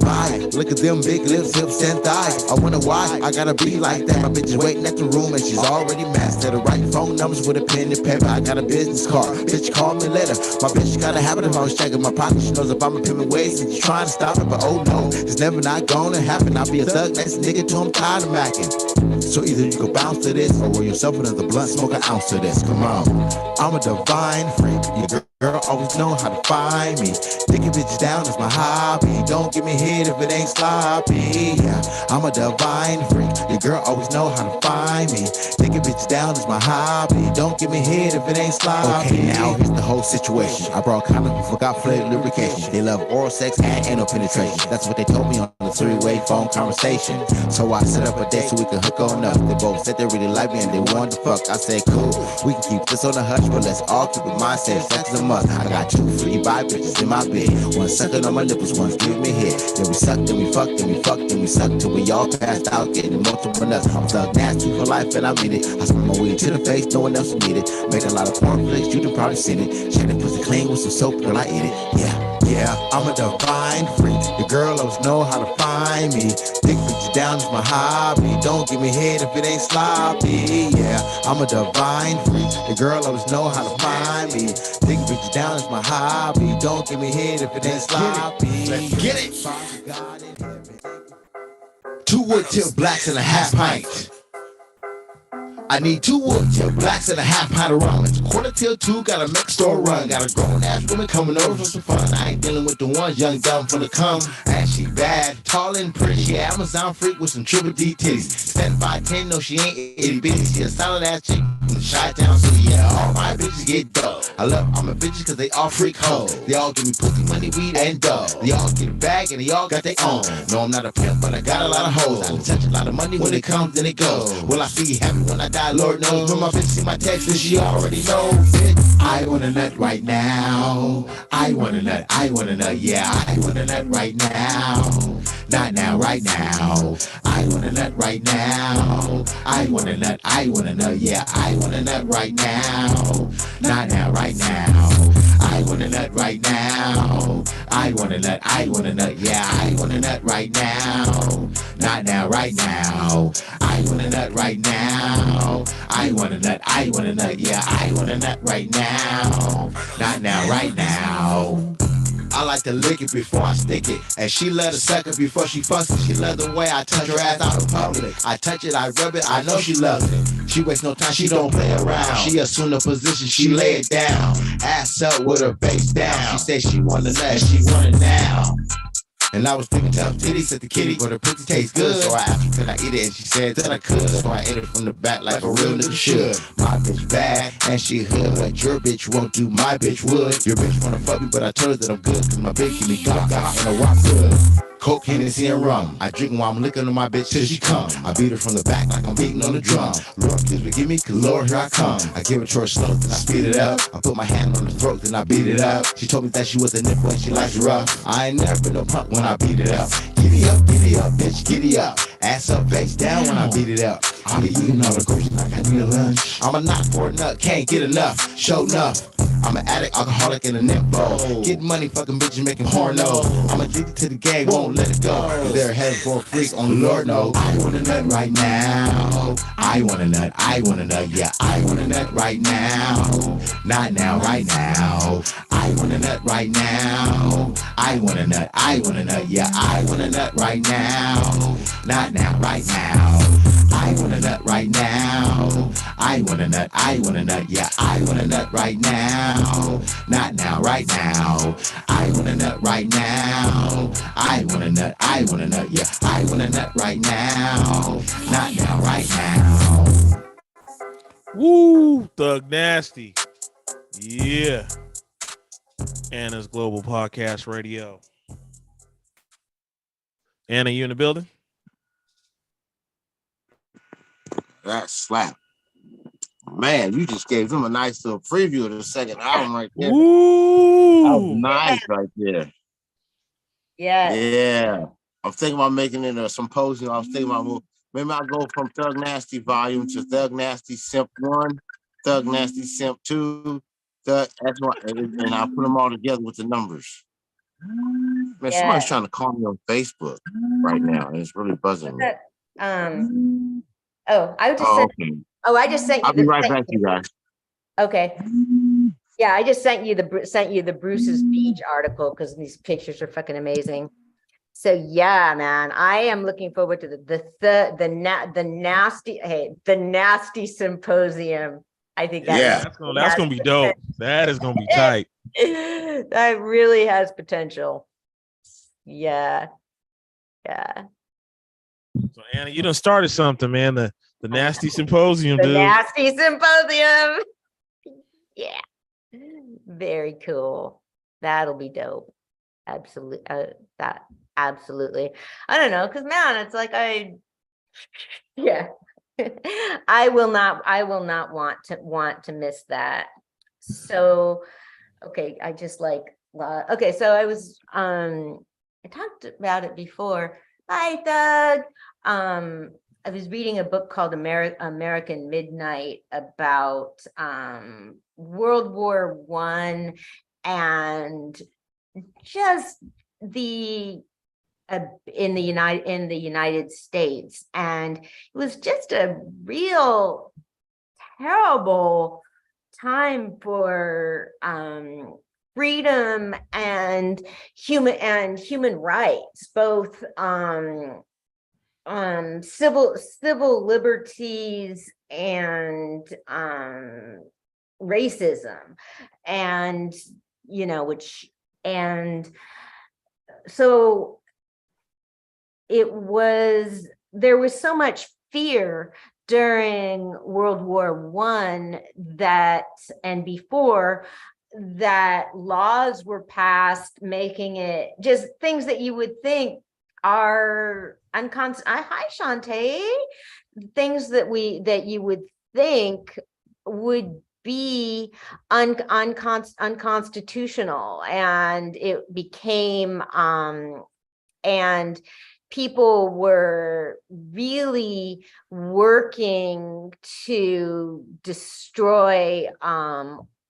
my. Look at them big lips, hips, and thighs. I wonder why I gotta be like that. My bitch is waiting at the room and she's already mastered. Write phone numbers with a pen and paper. I got a business card. Bitch, call me later. My bitch got a habit of always checking my pocket. She knows if I'm a pimpin' ways and she's trying to stop it. But oh no, it's never not gonna happen. I'll be a thug next nigga till I'm tired of macking. So either you can bounce to this or roll yourself another blunt, smoke an ounce of this. Come on. I'm a divine freak. Your girl always know how to find me. Dicking bitches down is my hobby. Don't give me head if it ain't sloppy. Yeah, I'm a divine freak. Your girl always know how to find me. Dicking bitches down is my hobby. Don't give me head if it ain't sloppy. Okay, now here's the whole situation. I brought condoms, forgot flavored lubrication. They love oral sex and anal penetration. That's what they told me on the three-way phone conversation. So I set up a date so we can hook on up. They both said they really like me and they wanted to fuck. I said cool, we can keep this on the hush, but let's all keep it mindset. Sex is a must. I got 2 free bi bitches in my bed. One sucking on my nipples, one's giving me head. Then we suck, then we fuck, then we fuck, then we suck till we all passed out, getting multiple nuts. I'm thug nasty for life and I mean it. I spit my weed to the face, no one else will need it. Make a lot of porn flicks, you done probably seen it. Shake the pussy clean with some soap, girl, I eat it. Yeah, I'm a divine freak. The girl always know how to find me. Dick bitches down is my hobby. Don't give me head if it ain't sloppy. Yeah, I'm a divine freak. The girl always know how to find me. Dick bitches down is my hobby. Don't give me head if it ain't sloppy. Let's get it. 2 wood tip blacks and a half pint. I need 2 wood tip blacks and a half pint of rum. It's 1:45, gotta make a store run. Got a grown ass woman coming over for some fun. I ain't dealing with the ones young dumb from the come. And she bad, tall and pretty. She an Amazon freak with some triple D titties. 7 by 10, no she ain't itty bitty. She a solid ass chick from the Chi-Town City. Yeah, all my bitches get dough. I love all my bitches cause they all freak hoes. They all give me pussy, money, weed, and dough. They all get a bag and they all got their own. No, I'm not a pimp, but I got a lot of hoes. I touch a lot of money when it comes, then it goes. Will I see happy when I die? Lord knows. When my bitch see my text and she already knows it. I want a nut right now. I want a nut, yeah. I want a nut right now. Not now, right now. I want a nut right now. I want a nut, yeah. I want a nut right now. Not now, right now. I want a nut right now. I want a nut, yeah. I want a nut right now. Not now, right now. I want a nut right now. I want a nut, yeah. I want a nut right now. Not now, right now. I like to lick it before I stick it. And she love to suck it before she fucks it. She love the way I touch her ass out in public. I touch it, I rub it, I know she loves it. She wastes no time, she don't play around. She assume the position, she lay it down. Ass up with her face down. She said she want a nut, she want it now. And I was thinking tough titties at the kitty, but her pussy tastes good. So I asked her, could I eat it? And she said that I could. So I ate it from the back like a real nigga should. My bitch bad, and she hood. But your bitch won't do, my bitch would. Your bitch wanna fuck me, but I told her that I'm good. Cause my bitch give me gawk and a rock good. Coke, Hennessy, and rum. I drink while I'm licking on my bitch till she come. I beat her from the back like I'm beating on the drum. Lord, please forgive me, cause Lord, here I come. I give it to her slow, then I speed it up. I put my hand on her throat, then I beat it up. She told me that she was a nipple and she likes it rough. I ain't never been no punk when I beat it up. Giddy up, bitch, giddy up. Ass up, face down when I beat it up. I'll be eating all the groceries like I need a lunch. I'm a knock for a nut, can't get enough. Show enough. I'm an addict, alcoholic, and a nympho. Getting money, fucking bitches, making porno. I'm addicted to the game, won't let it go. They're headed for a freak, only Lord knows. I want a nut right now. I want a nut, yeah. I want a nut right now. Not now, right now. I want a nut right now. I want a nut, yeah. I want a nut right now. Not now, right now. I want a nut right now. I want a nut, yeah. I want a nut right now. Not now, right now. I want a nut right now. I want a nut, yeah. I want a nut right now. Not now, right now. Woo, Thug Nasty. Yeah. Anna's Global Podcast Radio. Anna, you in the building? That slap. Man, you just gave them a nice little preview of the second album right there. Ooh. That was nice right there. Yeah. Yeah. I'm thinking about making it a symposium. I was thinking about maybe I'll go from Thug Nasty Volume to Thug Nasty Simp 1, Thug Nasty Simp 2, that's one, and I'll put them all together with the numbers. Man, somebody's trying to call me on Facebook right now, and it's really buzzing me. I just sent. Okay. Oh, I just sent you. I'll be right back, you guys. Okay. Yeah, I just sent you the Bruce's Beach article because these pictures are fucking amazing. So yeah, man, I am looking forward to the nasty symposium. I think that's gonna be dope. That is gonna be tight. That really has potential. Yeah. So Anna, you done started something, man. The nasty symposium, the dude. Nasty symposium. Yeah. Very cool. That'll be dope. Absolutely. Absolutely. I don't know, because man, it's like I will not want to miss that. So okay, I just like okay, so I was I talked about it before. Hi, Doug. I was reading a book called American Midnight about World War I and just the in the United States, and it was just a real terrible time for freedom and human rights, both civil liberties and racism, and so there was so much fear during World War I and before that laws were passed making it just things that you would think are unconstitutional. Hi, Shantae. Things that you would think would be unconstitutional, and it became and people were really working to destroy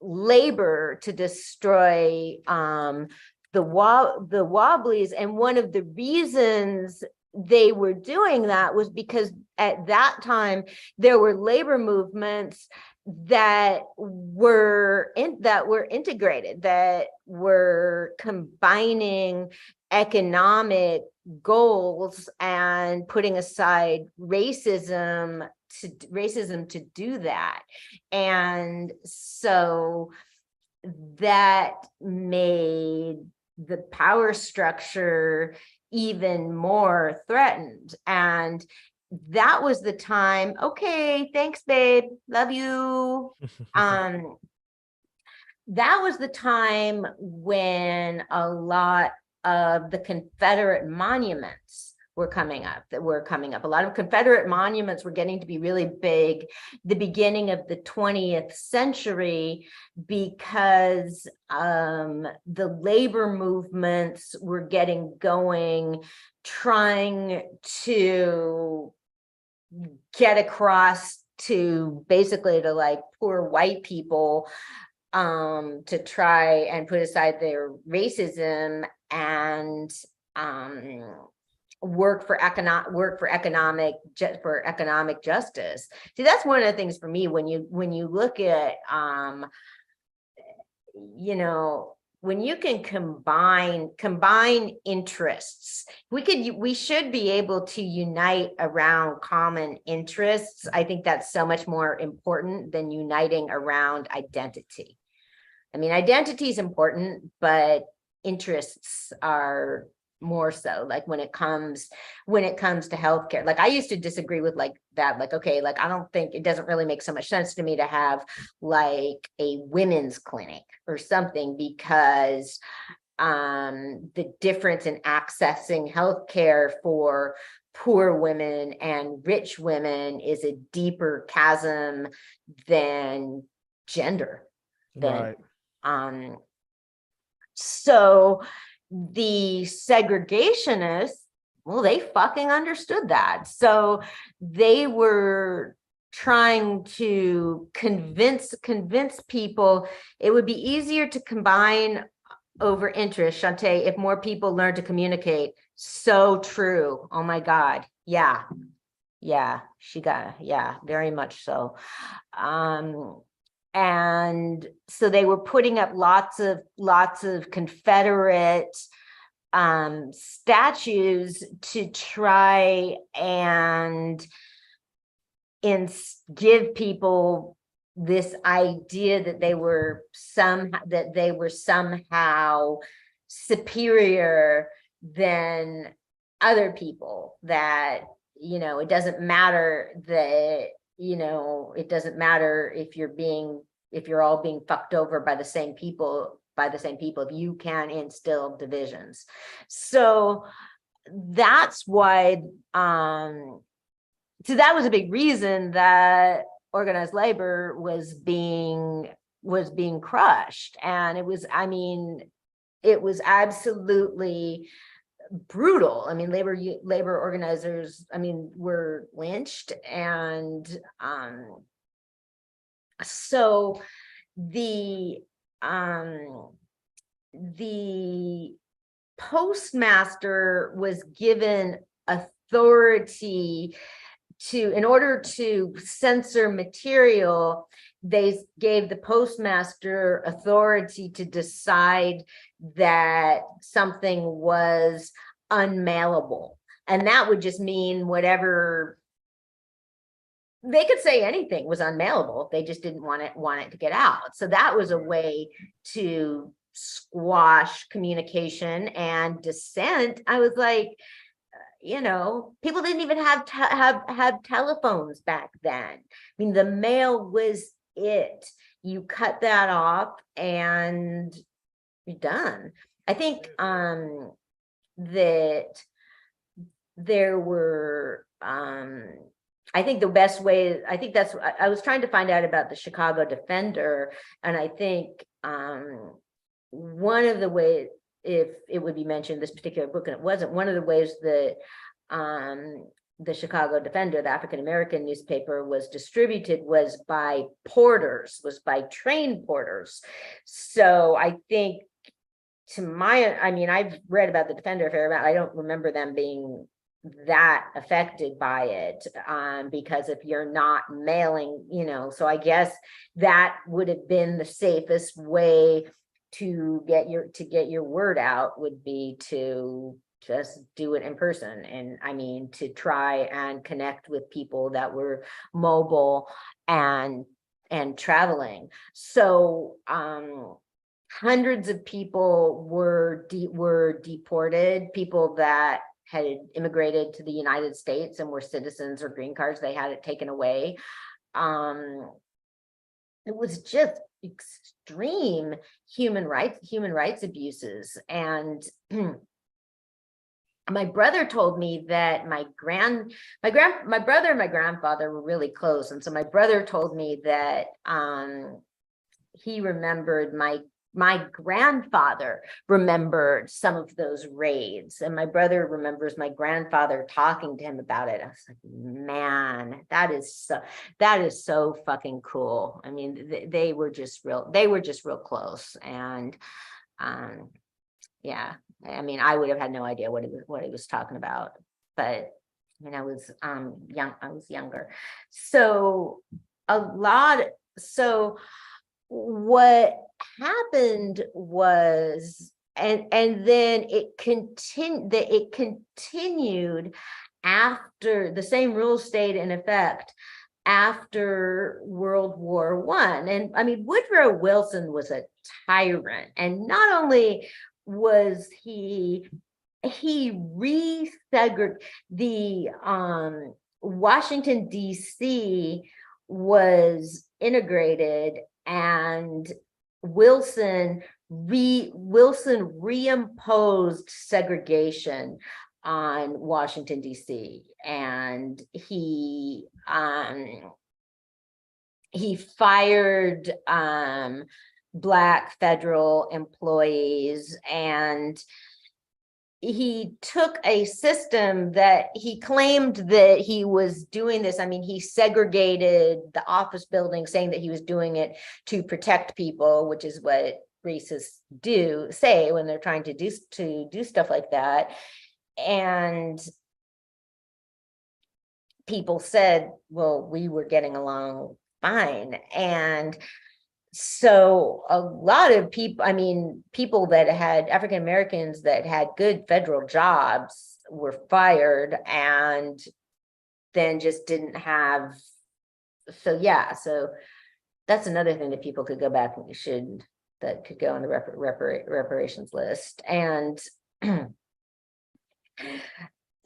labor, to destroy the Wobblies. And one of the reasons they were doing that was because at that time there were labor movements that were integrated, that were combining economic goals and putting aside racism to do that. And so that made the power structure even more threatened. And that was the time. Okay, thanks, babe. Love you. That was the time when a lot of the Confederate monuments were coming up. A lot of Confederate monuments were getting to be really big the beginning of the 20th century, because the labor movements were getting going, trying to get across to basically to like poor white people, to try and put aside their racism and work for economic justice. See, that's one of the things for me when you look at when you can combine interests, we should be able to unite around common interests. I think that's so much more important than uniting around identity. I mean, identity is important, but interests are more so. Like when it comes to healthcare, like I used to disagree with like that, like, okay, like I don't think it doesn't really make so much sense to me to have like a women's clinic or something, because the difference in accessing healthcare for poor women and rich women is a deeper chasm than gender. Right. So the segregationists Well, they fucking understood that. So they were trying to convince people it would be easier to combine over interest, Shantae, if more people learn to communicate. So true. Oh my God. Yeah. Yeah. Yeah, very much so. And so they were putting up lots of Confederate statues to try and give people this idea that they were somehow superior than other people, that it doesn't matter that it doesn't matter if you're all being fucked over by the same people if you can instill divisions. So that's why so that was a big reason that organized labor was being crushed. And it was absolutely brutal. I mean, labor organizers, were lynched. And so the postmaster was given authority in order to censor material. They gave the postmaster authority to decide that something was unmailable. And that would just mean whatever, they could say anything was unmailable. They just didn't want it to get out. So that was a way to squash communication and dissent. I was like, people didn't even have telephones back then. I mean, the mail was it. You cut that off and you're done. I think that there were I think the best way, I was trying to find out about the Chicago Defender, and I think one of the ways, if it would be mentioned in this particular book, and it wasn't, one of the ways that the Chicago Defender, the African-American newspaper, was distributed was by by train porters. So I think I've read about the Defender a fair amount. I don't remember them being that affected by it, because if you're not mailing, so I guess that would have been the safest way to get your word out, would be to just do it in person. And to try and connect with people that were mobile and traveling. So hundreds of people were deported, people that had immigrated to the United States and were citizens or green cards. They had it taken away. It was just extreme human rights abuses. And my brother told me that my brother and my grandfather were really close. And so my brother told me that he remembered my grandfather remembered some of those raids, and my brother remembers my grandfather talking to him about it. I was like, man, that is so fucking cool. I mean, they were just real close. And yeah, I would have had no idea what he was talking about, but I was younger. So what happened was, and then it continued after, the same rules stayed in effect after World War I. And Woodrow Wilson was a tyrant, and not only was he resegregated the Washington DC was integrated, and Wilson reimposed segregation on Washington DC, and he fired Black federal employees, and he took a system that he claimed that he was doing this. I mean, he segregated the office building, saying that he was doing it to protect people, which is what racists say when they're trying to do stuff like that. And people said, well, we were getting along fine. And so a lot of people, I mean, people that had African Americans that had good federal jobs were fired and then just didn't have. So yeah, so that's another thing that people could go back and that could go on the reparations list. And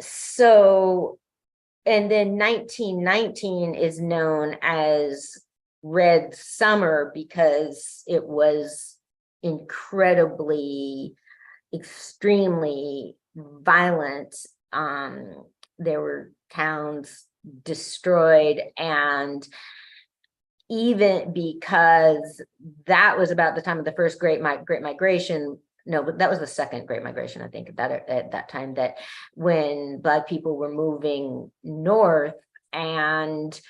so, and then 1919 is known as Red Summer because it was extremely violent. There were towns destroyed, and even because that was about the time of the first Great Migration. No, but that was the second Great Migration, I think, at that time, that when Black people were moving north, and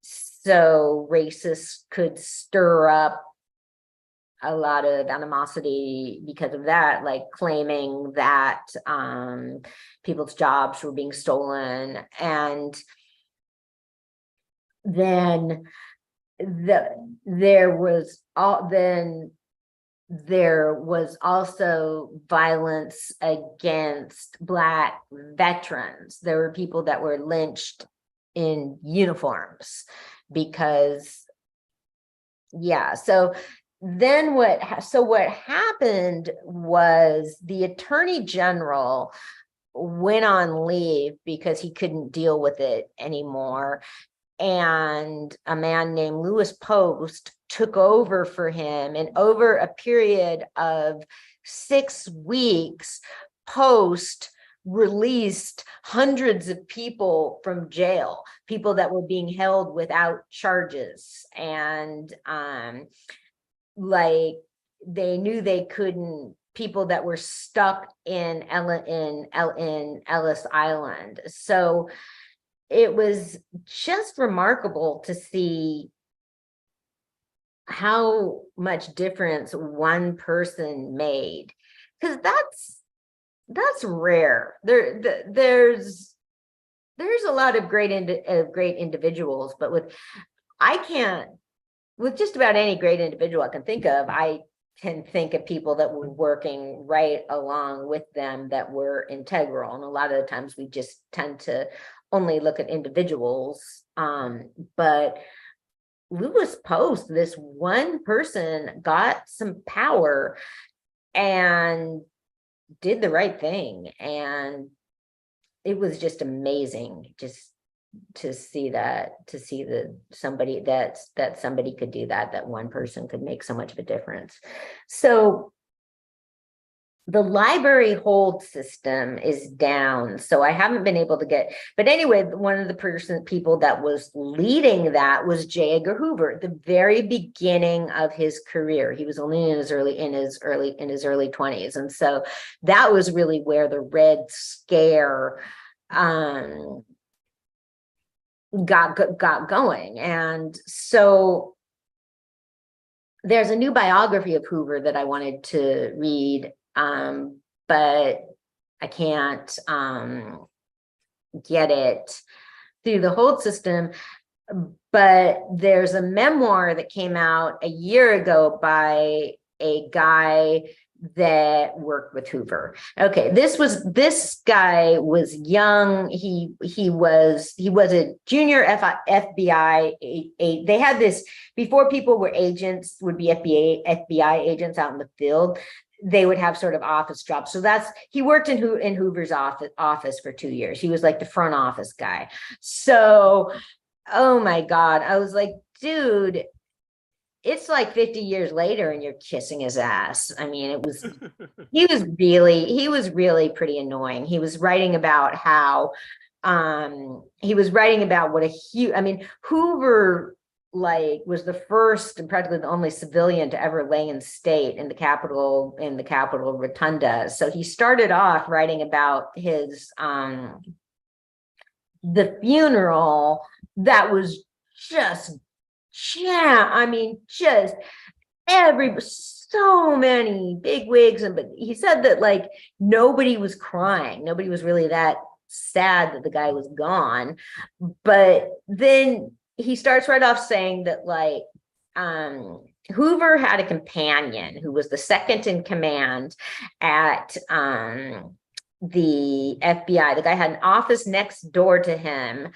so racists could stir up a lot of animosity because of that, like claiming that people's jobs were being stolen. And then there was also violence against Black veterans. There were people that were lynched in uniforms because, yeah. So then what happened was the Attorney General went on leave because he couldn't deal with it anymore. And a man named Louis Post took over for him, and over a period of 6 weeks, Post released hundreds of people from jail, people that were being held without charges. And like they knew they couldn't, people that were stuck in Ellis Island. So it was just remarkable to see how much difference one person made, because that's rare. There's a lot of great individuals, but with just about any great individual I can think of, I can think of people that were working right along with them that were integral. And a lot of the times we just tend to only look at individuals. But Louis Post, this one person, got some power and did the right thing. And it was just amazing just to see somebody could do that one person could make so much of a difference. So the library hold system is down, so I haven't been able to get, but anyway, one of the people that was leading that was J. Edgar Hoover at the very beginning of his career. He was only in his early 20s. And so that was really where the Red Scare got going. And so there's a new biography of Hoover that I wanted to read, but I can't get it through the hold system. But there's a memoir that came out a year ago by a guy that worked with Hoover. Okay, this guy was young. He was a junior FBI. They had this before people were agents, would be FBI agents out in the field. They would have sort of office jobs. So he worked in Hoover's office for 2 years. He was like the front office guy. So, oh my God, I was like, dude, it's like 50 years later and you're kissing his ass. I mean, he was really pretty annoying. He was writing about how, what a huge, I mean, Hoover like was the first and practically the only civilian to ever lay in state in the Capitol Rotunda. So he started off writing about his the funeral that was just just so many big wigs, but he said that like nobody was crying, nobody was really that sad that the guy was gone. But then he starts right off saying that like Hoover had a companion who was the second in command at the FBI. The guy had an office next door to him,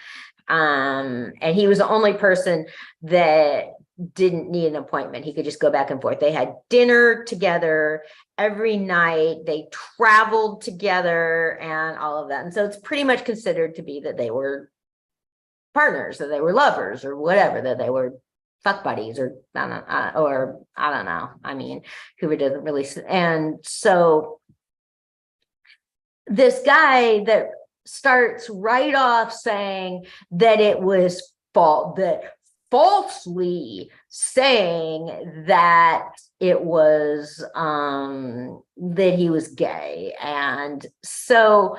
and he was the only person that didn't need an appointment. He could just go back and forth. They had dinner together every night. They traveled together and all of that. And so it's pretty much considered to be that they were partners, that they were lovers or whatever, that they were fuck buddies or I don't know. I mean, Hoover doesn't really. And so this guy that starts right off saying that it was falsely saying that it was that he was gay. And so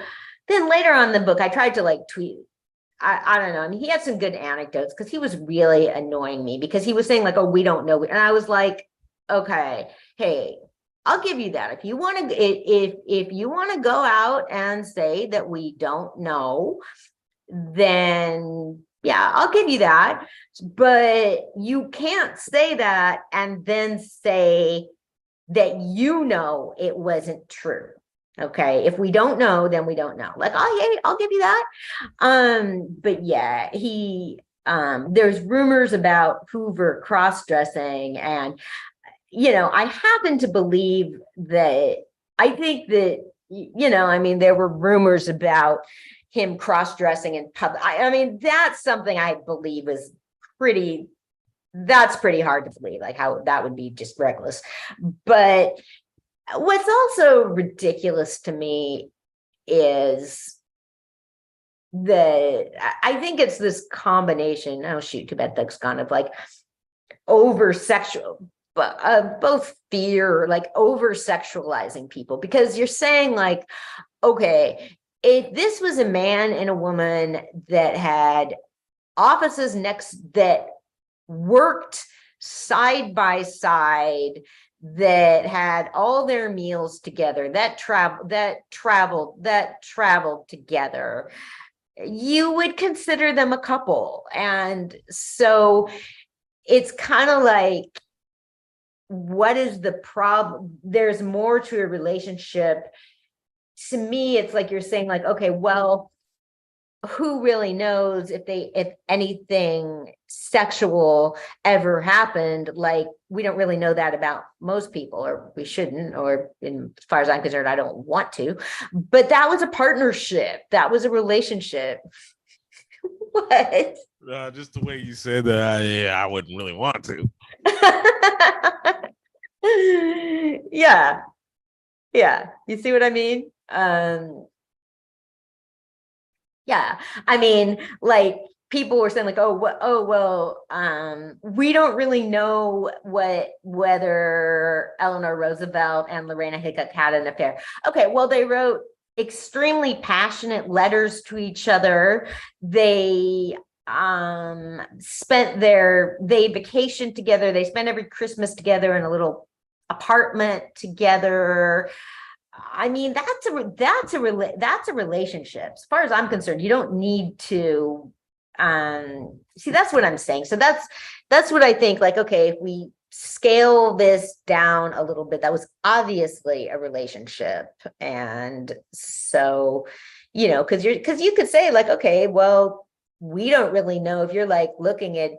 then later on in the book I tried to like tweet, I don't know, I mean he had some good anecdotes because he was really annoying me because he was saying like, oh, we don't know, and I was like, okay, hey, I'll give you that. If you want to, if you want to go out and say that we don't know, then yeah, I'll give you that. But you can't say that and then say that you know it wasn't true. Okay, if we don't know, then we don't know. Like, oh, yeah, I'll give you that. But yeah, there's rumors about Hoover cross-dressing, and I happen to believe that, I think that, I mean, there were rumors about him cross-dressing in public. I mean, that's something I believe is that's pretty hard to believe, like how that would be just reckless. But what's also ridiculous to me is I think it's this combination, oh shoot, too bad Doug's gone, of like over-sexual, but both fear, like over-sexualizing people, because you're saying like, okay, if this was a man and a woman that had offices that worked side by side, that had all their meals together, that traveled together, you would consider them a couple. And so it's kind of like, what is the problem? There's more to a relationship. To me, it's like you're saying like, okay, well, who really knows if anything sexual ever happened? Like, we don't really know that about most people, or we shouldn't, or as far as I'm concerned, I don't want to. But that was a partnership. That was a relationship. What? Just the way you said that, yeah, I wouldn't really want to. Yeah. You see what I mean? Yeah, I mean, like people were saying like, we don't really know whether Eleanor Roosevelt and Lorena Hickok had an affair. Okay, well, they wrote extremely passionate letters to each other. They vacationed together. They spent every Christmas together in a little apartment together. I mean, that's a relationship. As far as I'm concerned, you don't need to see, that's what I'm saying. So that's what I think, like, okay, if we scale this down a little bit, that was obviously a relationship. And so, because you could say like, okay, well, we don't really know if you're like looking at,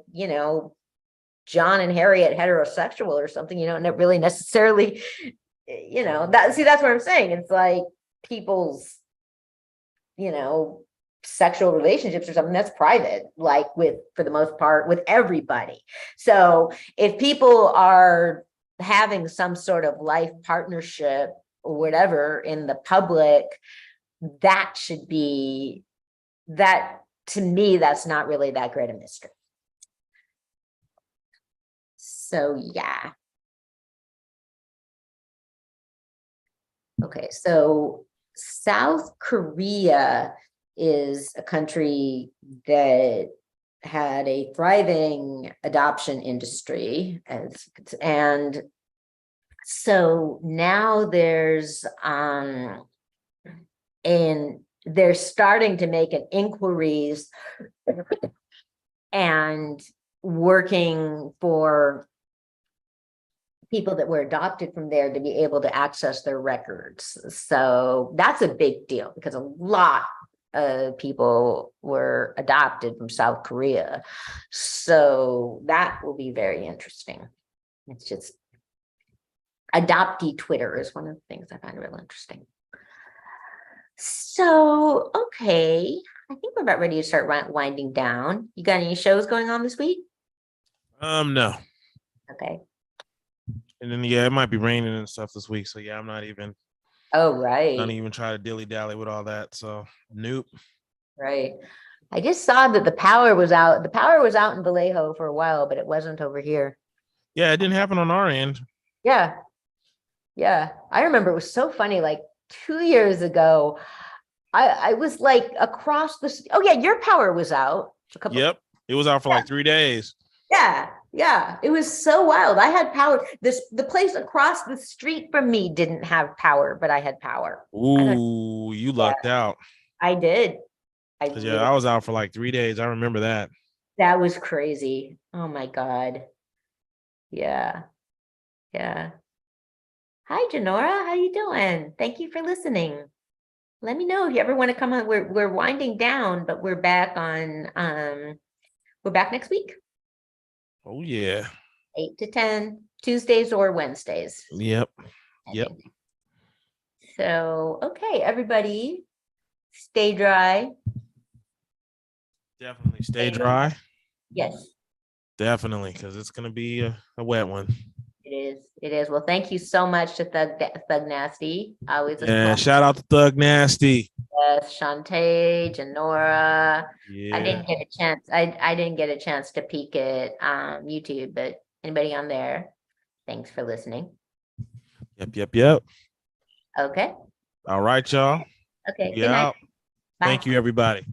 John and Harriet heterosexual or something, you don't really necessarily, that's what I'm saying. It's like people's, sexual relationships or something that's private, like for the most part, with everybody. So if people are having some sort of life partnership or whatever in the public, that should be that, to me, that's not really that great a mystery. So yeah. Okay, so South Korea is a country that had a thriving adoption industry, and so now they're starting to make an inquiries and working for people that were adopted from there to be able to access their records. So that's a big deal because a lot of people were adopted from South Korea. So that will be very interesting. It's just adoptee Twitter is one of the things I find real interesting. So, okay, I think we're about ready to start winding down. You got any shows going on this week? No. Okay. And then it might be raining and stuff this week. So yeah, I'm not even. Oh, right. Not even try to dilly dally with all that. So nope. Right. I just saw that the power was out. The power was out in Vallejo for a while, but it wasn't over here. Yeah, it didn't happen on our end. Yeah. Yeah. I remember it was so funny. Like 2 years ago, I was like across the. Oh yeah, your power was out. Yep. It was out for like 3 days. Yeah. Yeah, it was so wild. I had power. The place across the street from me didn't have power, but I had power. Ooh, you lucked out. I did. Yeah, I was out for like 3 days. I remember that. That was crazy. Oh my God. Yeah. Yeah. Hi, Janora. How you doing? Thank you for listening. Let me know if you ever want to come on. We're winding down, but we're back on we're back next week. Oh yeah. 8 to 10, Tuesdays or Wednesdays. Yep. Yep. So, okay, everybody, stay dry. Definitely stay dry. Yes. Definitely, because it's gonna be a wet one. It is. It is. Well, thank you so much to Thug Nasty. Always. Yeah. Shout out to Thug Nasty. Yes, Shantae, Janora. Yeah. I didn't get a chance. I didn't get a chance to peek at YouTube, but anybody on there, thanks for listening. Yep. Okay. All right, y'all. Okay. Yeah. Good night. Bye. Thank you, everybody.